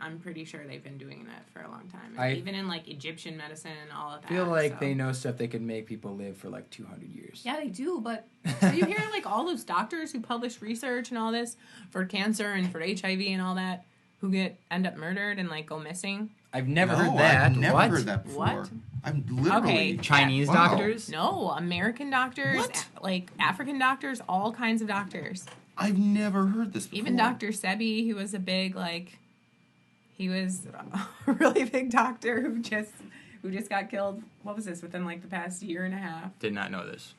I'm pretty sure they've been doing that for a long time. And even in like Egyptian medicine and all of that. I feel like so. they know stuff that could make people live for like 200 years. Yeah, they do, but so you hear like all those doctors who publish research and all this for cancer and for HIV and all that who end up murdered and like go missing. I've never No, heard that. I've never What? heard that before. What? I'm literally... Okay. Chinese Wow. doctors? No, American doctors, What? like African doctors, all kinds of doctors. I've never heard this before. Even Dr. Sebi, who was a big he was a really big doctor who just got killed. What was this? Within like the past year and a half. Did not know this.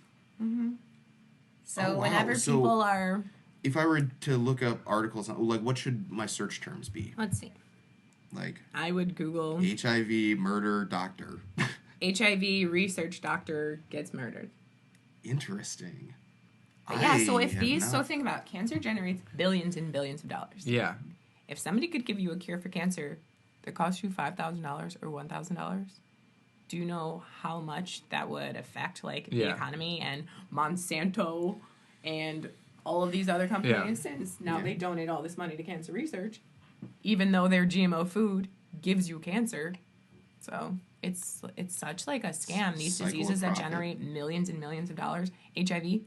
So Oh, wow. whenever So- people are, If I were to look up articles, on, like, what should my search terms be? let's see, Like, I would Google HIV, murder, doctor. HIV research doctor gets murdered. Interesting. But yeah, so if I have so not- think about it. Cancer generates billions and billions of dollars. Yeah. If somebody could give you a cure for cancer that costs you $5,000 or $1,000, do you know how much that would affect like the Yeah. economy and Monsanto and all of these other companies? Since now Yeah. they donate all this money to cancer research, even though their GMO food gives you cancer. So it's such like a scam. These Cycle of diseases that profit. generate millions and millions of dollars. HIV.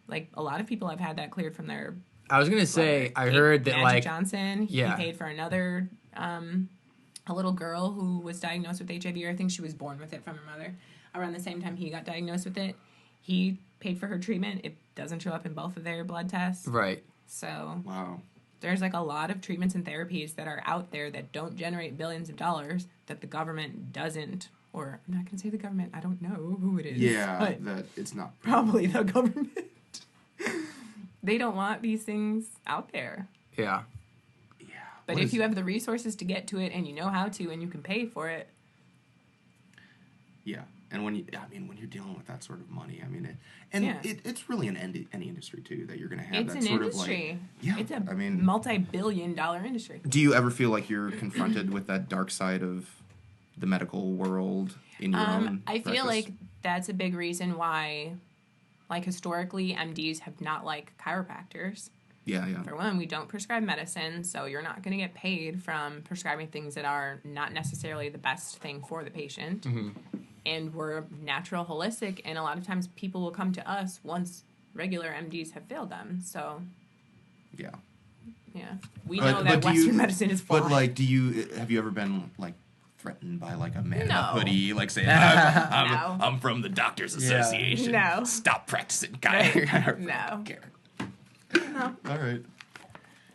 Like a lot of people have had that cleared from their. I was gonna say, I Like, heard that Magic like Johnson. yeah. He paid for another a little girl who was diagnosed with HIV, or I think she was born with it from her mother. Around the same time he got diagnosed with it, he paid for her treatment. It doesn't show up in both of their blood tests. Right. So Wow. there's like a lot of treatments and therapies that are out there that don't generate billions of dollars that the government doesn't, or I'm not going to say the government, I don't know who it is. Yeah, but that it's not. probably the government. They don't want these things out there. Yeah. Yeah. But if you have the resources to get to it and you know how to and you can pay for it. Yeah. And when you're dealing with that sort of money, it's really in any industry too that you're going to have It's that an sort industry. of like. Yeah. It's a multi-billion-dollar industry. Do you ever feel like you're confronted with that dark side of the medical world in your own I feel practice? like that's a big reason why, like, historically, MDs have not liked chiropractors. Yeah. For one, we don't prescribe medicine, so you're not going to get paid from prescribing things that are not necessarily the best thing for the patient. Mm-hmm. And we're natural, holistic, and a lot of times people will come to us once regular MDs have failed them. So, Yeah. we know that Western medicine is flawed. But like, have you ever been like threatened by like a man in a No. hoodie, like saying, No. I'm from the Doctors Association. No. Stop practicing No. No. All right.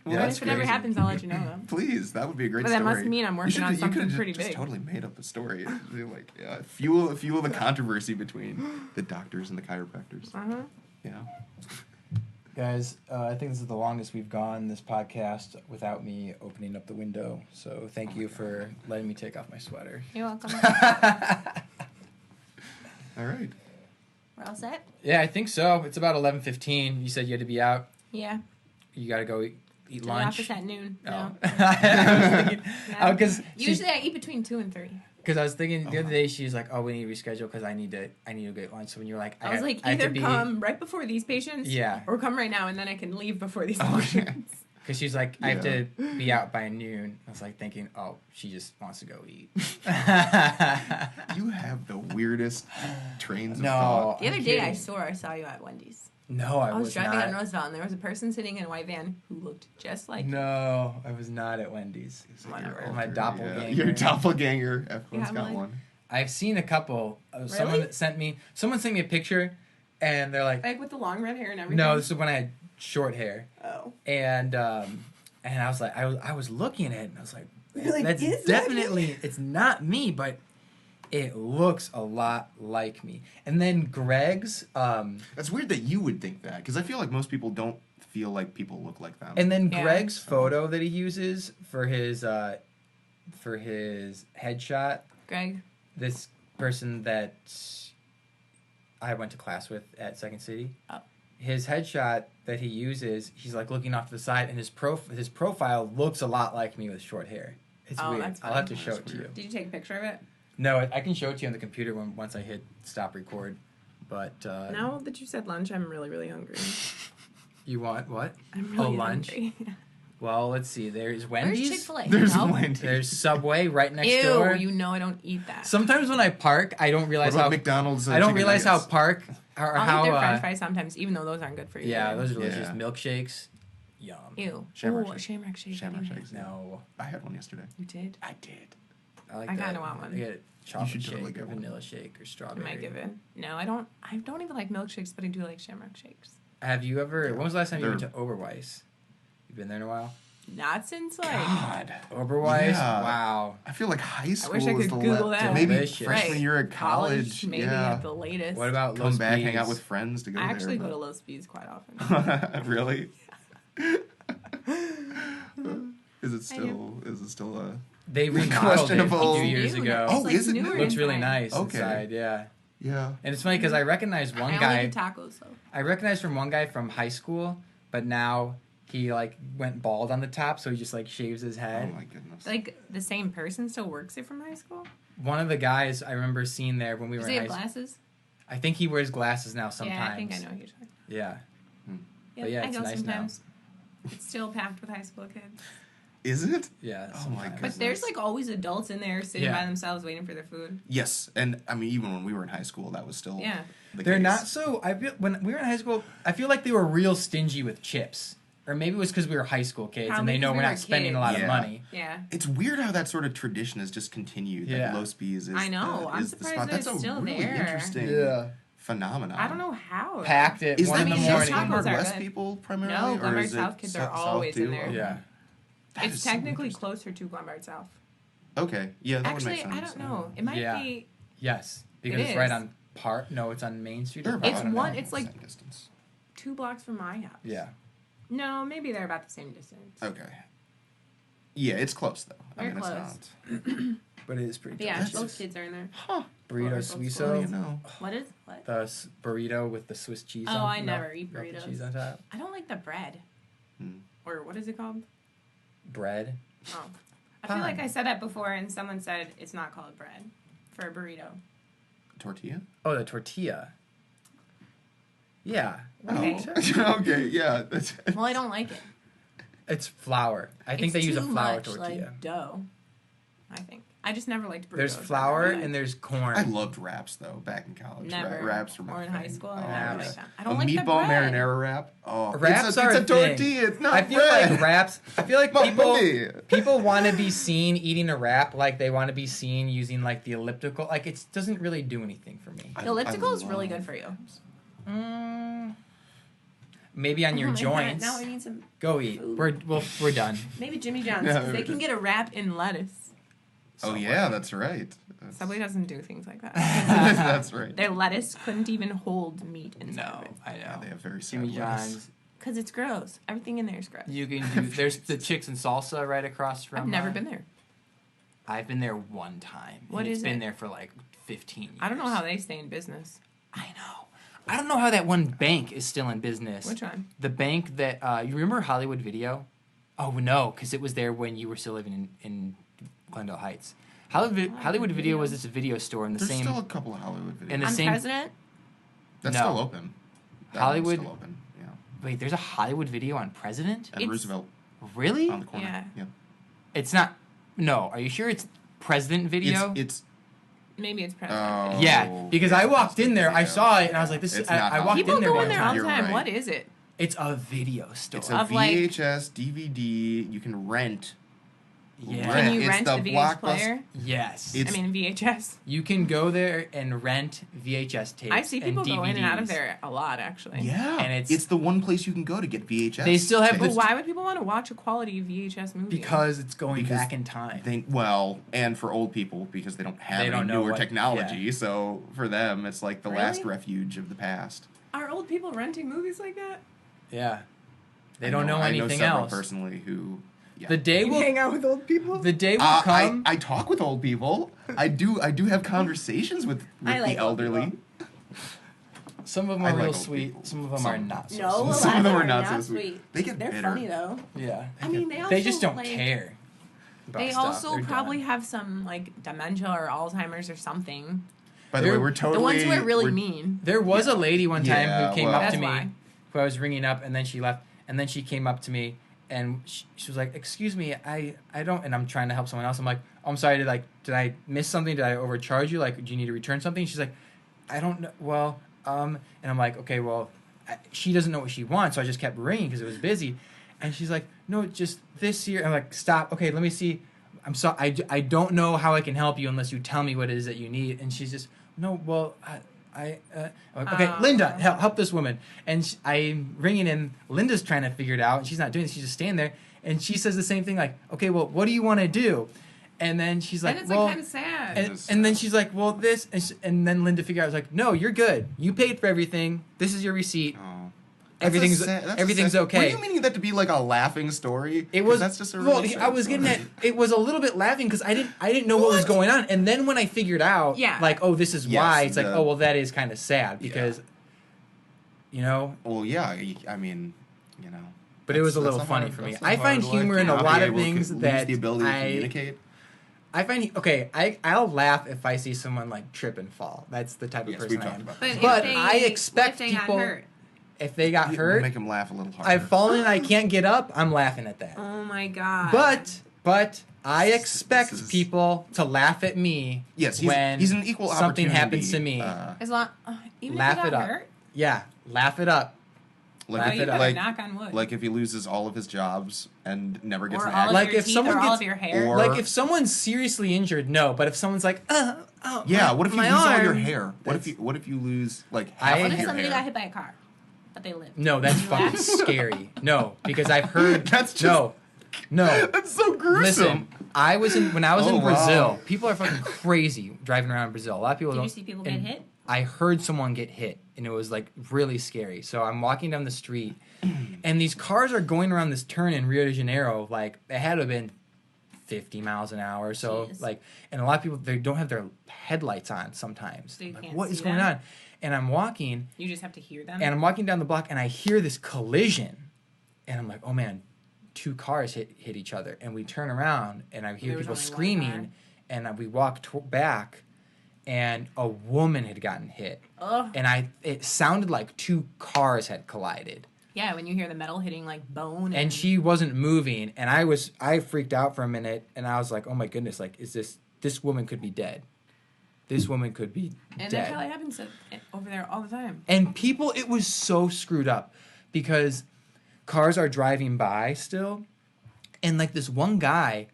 Well, Yeah, But that's if it ever crazy. happens, I'll let you know, though. Please, that would be a great But story. that must mean I'm working on something pretty just big. totally made up a story. Like, fuel the controversy between the doctors and the chiropractors. Uh-huh. Yeah. Guys, I think this is the longest we've gone this podcast without me opening up the window. So thank you for letting me take off my sweater. You're welcome. All right. We're all set? Yeah, I think so. It's about 11:15. You said you had to be out. Yeah. You got to go eat To the lunch. office at noon. Oh. No. I was thinking, No. because Usually I eat between 2 and 3. because I was thinking the other day she was like, "Oh, we need to reschedule because I need to get lunch." So when you were like, I was like, I have to either be, come right before these patients, Yeah. or come right now, and then I can leave before these Oh, patients. because she's like, I have to be out by noon. I was like thinking, oh, she just wants to go eat. You have the weirdest trains of No. thought. The other I'm day kidding. I saw you at Wendy's. No, I was driving not. on Roosevelt, and there was a person sitting in a white van who looked just like you. No, I was not at Wendy's. Whatever. My doppelganger. Your doppelganger. Everyone's Yeah, got like- one. I've seen a couple. Someone Really? that sent me a picture, and they're like, Like with the long red hair and everything. no, this is when I had short hair, Oh. and I was like, I was looking at it, and I was like, You're like, that's "Is that definitely it's not me, but it looks a lot like me. And then Greg's, That's weird that you would think that, because I feel like most people don't feel like people look like them. and then Yeah. Greg's photo that he uses for his headshot. Greg. This person that I went to class with at Second City. Oh. His headshot that he uses, he's like looking off to the side, and his profile looks a lot like me with short hair. It's Oh, weird. that's I'll have funny. to show it That's to you. weird. Did you take a picture of it? No, I can show it to you on the computer once I hit stop record. But Now that you said lunch, I'm really, really hungry. you want what? I'm really lunch? hungry. Well, let's see. There's Where's Wendy's. Chick-fil-A? There's No? Wendy's. There's Subway right next Ew, door. you know I don't eat that. Sometimes when I park, I don't What realize about how McDonald's? I don't chicken realize nuggets? how park or I'll how eat their french fries sometimes, even though those aren't good for you. yeah, either. those are delicious Yeah. milkshakes. Yum. Ew. Shamrock Ooh, a shake. shamrock shake. Shamrock anyway. shakes. No, I had one yesterday. You did? I did. like I that. kinda want one. I get chocolate should totally shake get or one. vanilla shake or I strawberry. might give it. No, I don't even like milkshakes, but I do like shamrock shakes. Have you ever? Yeah. When was the last time you went to They're- Oberweis? You've been there in a while. Not since like God. Oberweis. Yeah. Wow. I feel like high school wish I was could the Google that. maybe Delicious. freshman Right. year at college. maybe yeah. at the latest. What about Come Los back, hang out Bees? with friends to go I there. actually go to Los Bees quite often. Really? Is it still a They remodeled it a Questionable. few years New ago. now. Oh, It's, like, is it newer new? Looks really inside. nice Okay. inside. Yeah. yeah. And it's funny because I recognized one I guy. only get tacos though. I recognized from one guy from high school, but now he like went bald on the top, so he just like shaves his Oh head. my goodness. Like the same person still works there from high school. One of the guys I remember seeing there when we Does were he in have high school. glasses? I think he wears glasses now sometimes. Yeah, I think I know who you're talking. Yeah. Yeah, But yeah, I it's go nice sometimes. It's still packed with high school kids. Is it? Yeah. Oh my sometimes. But there's like always adults in there sitting Yeah. by themselves waiting for their food. Yes, and I mean even when we were in high school, that was still Yeah. the They're case. not so. I feel when we were in high school, I feel like they were real stingy with chips, or maybe it was because we were high school kids Probably and they know 'cause we're we not were spending a kids. lot of Yeah. money. Yeah. It's weird how that sort of tradition has just continued. Yeah. That Los Bees is I know. I'm is the surprised spot. that That's it's a still really there. interesting phenomenon. I don't know how. Packed at Is 1 that in the mean, just those morning. tacos Glenbard are West good. people primarily? No, or Glenbard is South it kids so- are South always in too? there. Okay. Yeah. That It's is so technically interesting. closer to Glenbard South. Okay, yeah, that would Actually, make sense. I don't know. It might Yeah. be. Yes, because It it's right is. on Park. No, it's on Main Street. They're Or about Park? It's I don't one- know. it's like- same distance. 2 blocks from my house. Yeah. No, maybe they're about the same distance. Okay. Yeah, it's close though. Very It's close. not. But it is pretty But yeah, delicious. those kids are in there. Huh. Burrito Or Swiss suizo. Well, you know. What is what? The burrito with the Swiss cheese Oh, on I never eat melted burritos. cheese on top. I don't like the bread. Hmm. Or what is it called? Bread. Oh. I feel Fine. like I said that before and someone said it's not called bread for a burrito. Tortilla? Oh, the tortilla. Yeah. Okay. Oh. Okay, yeah. That's Well, I don't like it. It's flour. I think It's they use a too flour much tortilla. like dough. I think. I just never liked burritos. There's flour and there's corn. I loved wraps though back in college. Never. Wraps were my Or in high thing. school. Oh, I never yeah. liked that. I A don't like the meatball bread. marinara wrap. Oh, Wraps it's are a a thing. tortilla. It's not I feel bread. like wraps. I feel like Mommy. people want to be seen eating a wrap like they want to be seen using like the elliptical. Like it doesn't really do anything for me. The elliptical is really love good for you. Maybe on your Oh my God, joints. now I need some. Go eat. food. We're done. Maybe Jimmy John's. Yeah, 'Cause they we're can done. get a wrap in lettuce. Oh yeah, that's right. Subway doesn't do things like that. That's right. Their lettuce couldn't even hold meat inside of No, it. I know. Yeah, they have very sad Jimmy lettuce. John's. Because it's gross. Everything in there is gross. You can do. There's the chicks and salsa right across from. I've never been there. I've been there one time. What and is It's been it? there for like 15 years. I don't know how they stay in business. I know. I don't know how that one bank is still in business. Which one? The bank that you remember Hollywood Video? Oh no, because it was there when you were still living in Glendale Heights. Hollywood Video was this video store in the There's same. still a couple of Hollywood videos. In the On same- President? That's No. still open. That one's Hollywood- still open. Yeah. Wait, there's a Hollywood Video on President? And It's- Roosevelt Really? on the corner. Yeah. It's not. No, are you sure it's President Video? It's Maybe it's President. Oh. Yeah, because I it's walked in there, I President saw it, and I was like, "This It's is." not I walked People in there go one in there all time. the You're time. right. What is it? It's a video store. it's a Of, like- VHS, DVD. You can rent. Yeah. Can you It's rent the the VH Blockbuster- player? Yes. It's- VHS. You can go there and rent VHS tapes. I see people and go in and out of DVDs. there a lot, actually. Yeah, And it's the one place you can go to get VHS. They still have But the- why would people want to watch a quality VHS movie? Because it's going Because back in time. and for old people because they don't have They any don't know newer what- technology. So for them, it's like the last Really? refuge of the past. Are old people renting movies like that? Yeah. They I don't know I anything several else. personally who. Yeah. The day will hang out with old people? the day will I come. talk with old people. I do have conversations with I like the old elderly. people. Some of them I are like real old sweet. people. Some of them Some- are not. So No, a sweet. lot Some of them are are not so not sweet. sweet. They get They're bitter. funny though. Yeah. I mean, they also They just don't like, care. about They stuff. also They're probably done. have some like dementia or Alzheimer's or something. By the way, They're- we're totally The ones who are really we're- mean. There was a lady one time Yeah, who came well- up to That's me, why. who I was ringing up, and then she left, and then she came up to me, and she was like, "Excuse me, I don't," and I'm trying to help someone else. I'm like, "Oh, I'm sorry, did I miss something? Did I overcharge you? Like, do you need to return something?" She's like, "I don't know. Well, and I'm like, okay, well, she doesn't know what she wants, so I just kept ringing because it was busy, and she's like, "No, just this here." I'm like, "Stop. Okay, let me see. I'm sorry. I don't know how I can help you unless you tell me what it is that you need." And she's just, "No, well, I'm like, okay, Linda, help this woman." And I'm ringing in. Linda's trying to figure it out, and she's not doing it. She's just standing there, and she says the same thing, like, "Okay, well, what do you want to do?" And then she's like, and it's "Well," like kind of sad. and then she's like, "Well, this," and then Linda figured out, I was like, "No, you're good. You paid for everything. This is your receipt. Oh. Everything's That's a everything's sad- okay." Were you meaning that to be like a laughing story? It 'Cause was. That's just a Well, really I sad was getting story. at. It was a little bit laughing because I didn't know what was going on, and then when I figured out, Yeah. like, oh, this is Yes, why. It's like, the- oh, well, that is kind of sad because, you know. Well, yeah. I mean, you know. But it was a that's little funny hard- for me. that's a I find hard life humor to in a not lot be of able to things lose that the ability to I communicate. I find I'll laugh if I see someone like trip and fall. That's the type of Yes, person we've I talked am. about But, that. if But they, I expect if they people- got hurt. If they got You hurt, make them laugh a little harder. I've fallen and I can't get up, I'm laughing at that. Oh my god. But I expect This is- people to laugh at me. Yes, when he's an equal something opportunity. happens to me. as long even Laugh if it you got up. hurt. Yeah, laugh it up. like, Laugh Oh, if, you it up. better like, knock on wood. like if he loses all of his jobs and never gets or an all accident. of Like, your if teeth someone or all gets- of your hair. or- Like if someone's seriously injured, no. But if someone's like, Oh, Yeah, what if you my lose all your arm. hair? What if you lose like I- half What of if your somebody hair? got hit by a car, but they lived? No, that's fucking scary. No, because I've heard. That's just- No. That's so gruesome. Listen, when I was Oh, in Brazil, wow. people are fucking crazy driving around in Brazil. A lot of people Did don't. you see people get and hit? I heard someone get hit, and it was like really scary. So I'm walking down the street, and these cars are going around this turn in Rio de Janeiro. Like it had to have been 50 miles an hour. So Jeez. like, and a lot of people they don't have their headlights on sometimes. So you Like, can't what is see going them? on? And I'm walking, You just have to hear them. and I'm walking down the block, and I hear this collision, and I'm like, oh man, 2 cars hit each other, and we turn around, and I hear There was people only one screaming, and we walk back, and a woman had gotten hit, Ugh. and it sounded like 2 cars had collided, Yeah, when you hear the metal hitting like bone. and she wasn't moving, and I freaked out for a minute, and I was like, oh my goodness, like is this woman could be dead. This woman could be And dead. that probably happens over there all the time. And people, it was so screwed up because cars are driving by still, and like this one guy,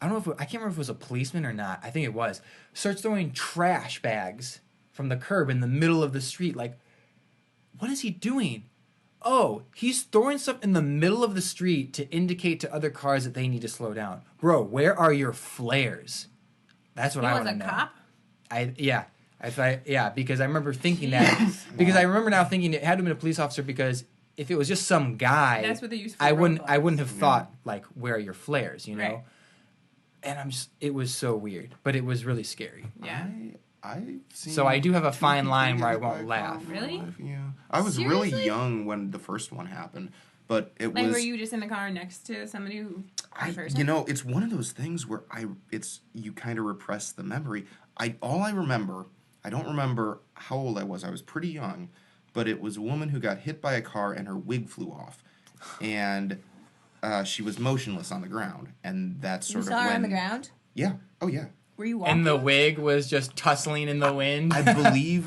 I can't remember if it was a policeman or not. I think it was. Starts throwing trash bags from the curb in the middle of the street. Like, what is he doing? Oh, he's throwing stuff in the middle of the street to indicate to other cars that they need to slow down. Bro, where are your flares? That's what He I was want a to know. cop? Because I remember thinking that. Because I remember now thinking it had to have been a police officer because if it was just some guy, That's what they used for I wouldn't roadblocks. have thought like where are your flares, you know? Right. And it was so weird, but it was really scary. Yeah. I've seen So I do have a 2 fine people line get where I hit by won't a car laugh. in my Really? life, yeah. I was really Seriously? young when the first one happened, but it Like, was. were you just in the car next to somebody who... person? You know, it's one of those things where you kind of repress the memory. All I remember, I don't remember how old I was. I was pretty young, but it was a woman who got hit by a car and her wig flew off, and she was motionless on the ground, and that's sort You of saw when. her on the ground? Yeah. Oh yeah. Were you walking? And the wig was just tussling in the wind. I believe.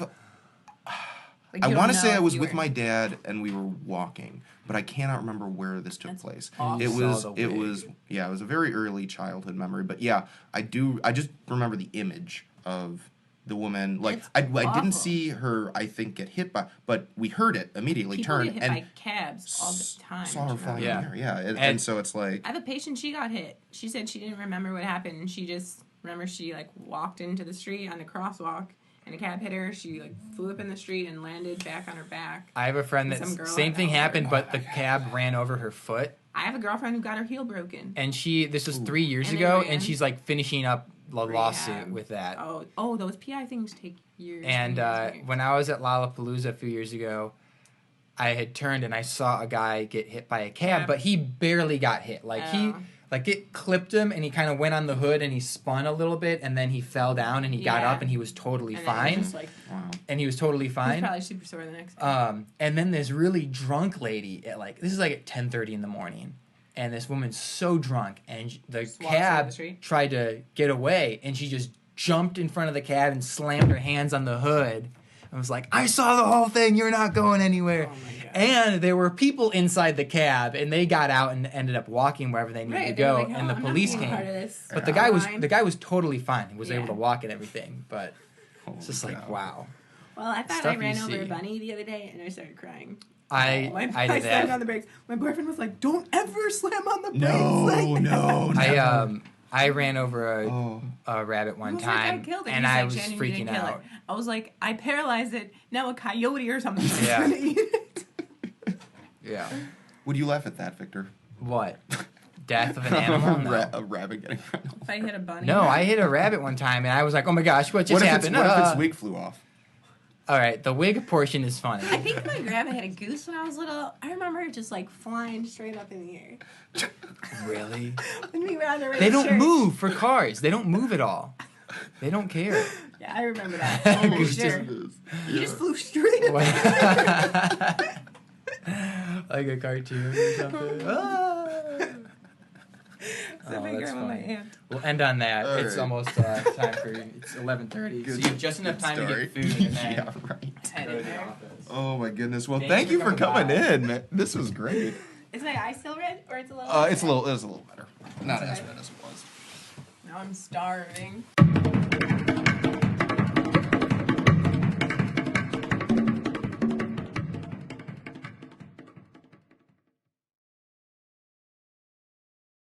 Like, I you want to don't say know I if was you with were- my dad and we were walking, but I cannot remember where this took place. awesome. It You was saw the it wig. was yeah, it was a very early childhood memory, but yeah, I just remember the image of the woman. Like It's I awful. didn't see her I think get hit by, but we heard it immediately People turn get hit and by cabs all the time. saw her do you know? flying Yeah. in there. Yeah, and And- so it's like I have a patient, she got hit. She said she didn't remember what happened. She just remember she like walked into the street on the crosswalk and a cab hit her. She like flew up in the street and landed back on her back. I have a friend Some that girl same I thing know. happened, but the cab ran over her foot. I have a girlfriend who got her heel broken. And this was 3 years And they ago, ran. and she's like finishing up the lawsuit Rehab. with that. Oh, those PI things take years. And years. when I was at Lollapalooza a few years ago, I had turned and I saw a guy get hit by a cab, Yeah. but he barely got hit. Like it clipped him, and he kind of went on the hood and he spun a little bit, and then he fell down and he got Yeah. up and he was totally And then it was fine. just, like, wow. And he was totally he was fine. probably super sore the next day. And then this really drunk lady this is like at 10:30 in the morning, and this woman's so drunk, and the Just walks down cab the street? tried to get away, and she just jumped in front of the cab and slammed her hands on the hood. I was like, I saw the whole thing. You're not going anywhere. Oh my God. And there were people inside the cab, and they got out and ended up walking wherever they needed Right, to they were go. like, And "Oh, the I'm not police being a part came. of this." But the Fine. guy was totally fine. He was able Yeah. to walk and everything. But Holy it's just like, cow. wow. Well, I thought Stuff I you ran over see. a bunny the other day, and I started crying. I I did slammed on that. the brakes. My boyfriend was like, "Don't ever slam on the brakes." No, like no, that." never. I ran over Oh. a rabbit I one was like, "I time, killed it." and He's I like, was "Shannon, you freaking didn't kill it." out. I was like, "I paralyzed it. Now a coyote or something is Yeah. gonna eat it." Yeah. Would you laugh at that, Victor? What? Death of an animal? No. A rabbit getting run over. If I hit a bunny. No, I hit a rabbit one time, and I was like, oh my gosh, what just What if happened? what if its wig flew off? All right, the wig portion is funny. I think my grandma had a goose when I was little. I remember it just like flying straight up in the air. Really? When we were on the way They to don't church. move for cars. They don't move at all. They don't care. Yeah, I remember that. Oh, for Goose sure. Just- You just flew straight up. Like a cartoon or something. Ah. So Oh, my that's grandma, my funny. aunt. We'll end on that. All It's right. almost time for it's 11:30. So Good- you have just enough good time to story. get food and then Yeah, right. Head go in to the there. office. Oh my goodness. Well, Thanks thank for you for coming coming by. in, man. This was great. Is my eye still red or it's a little? It's a little better. Not as Okay. red as it was. Now I'm starving.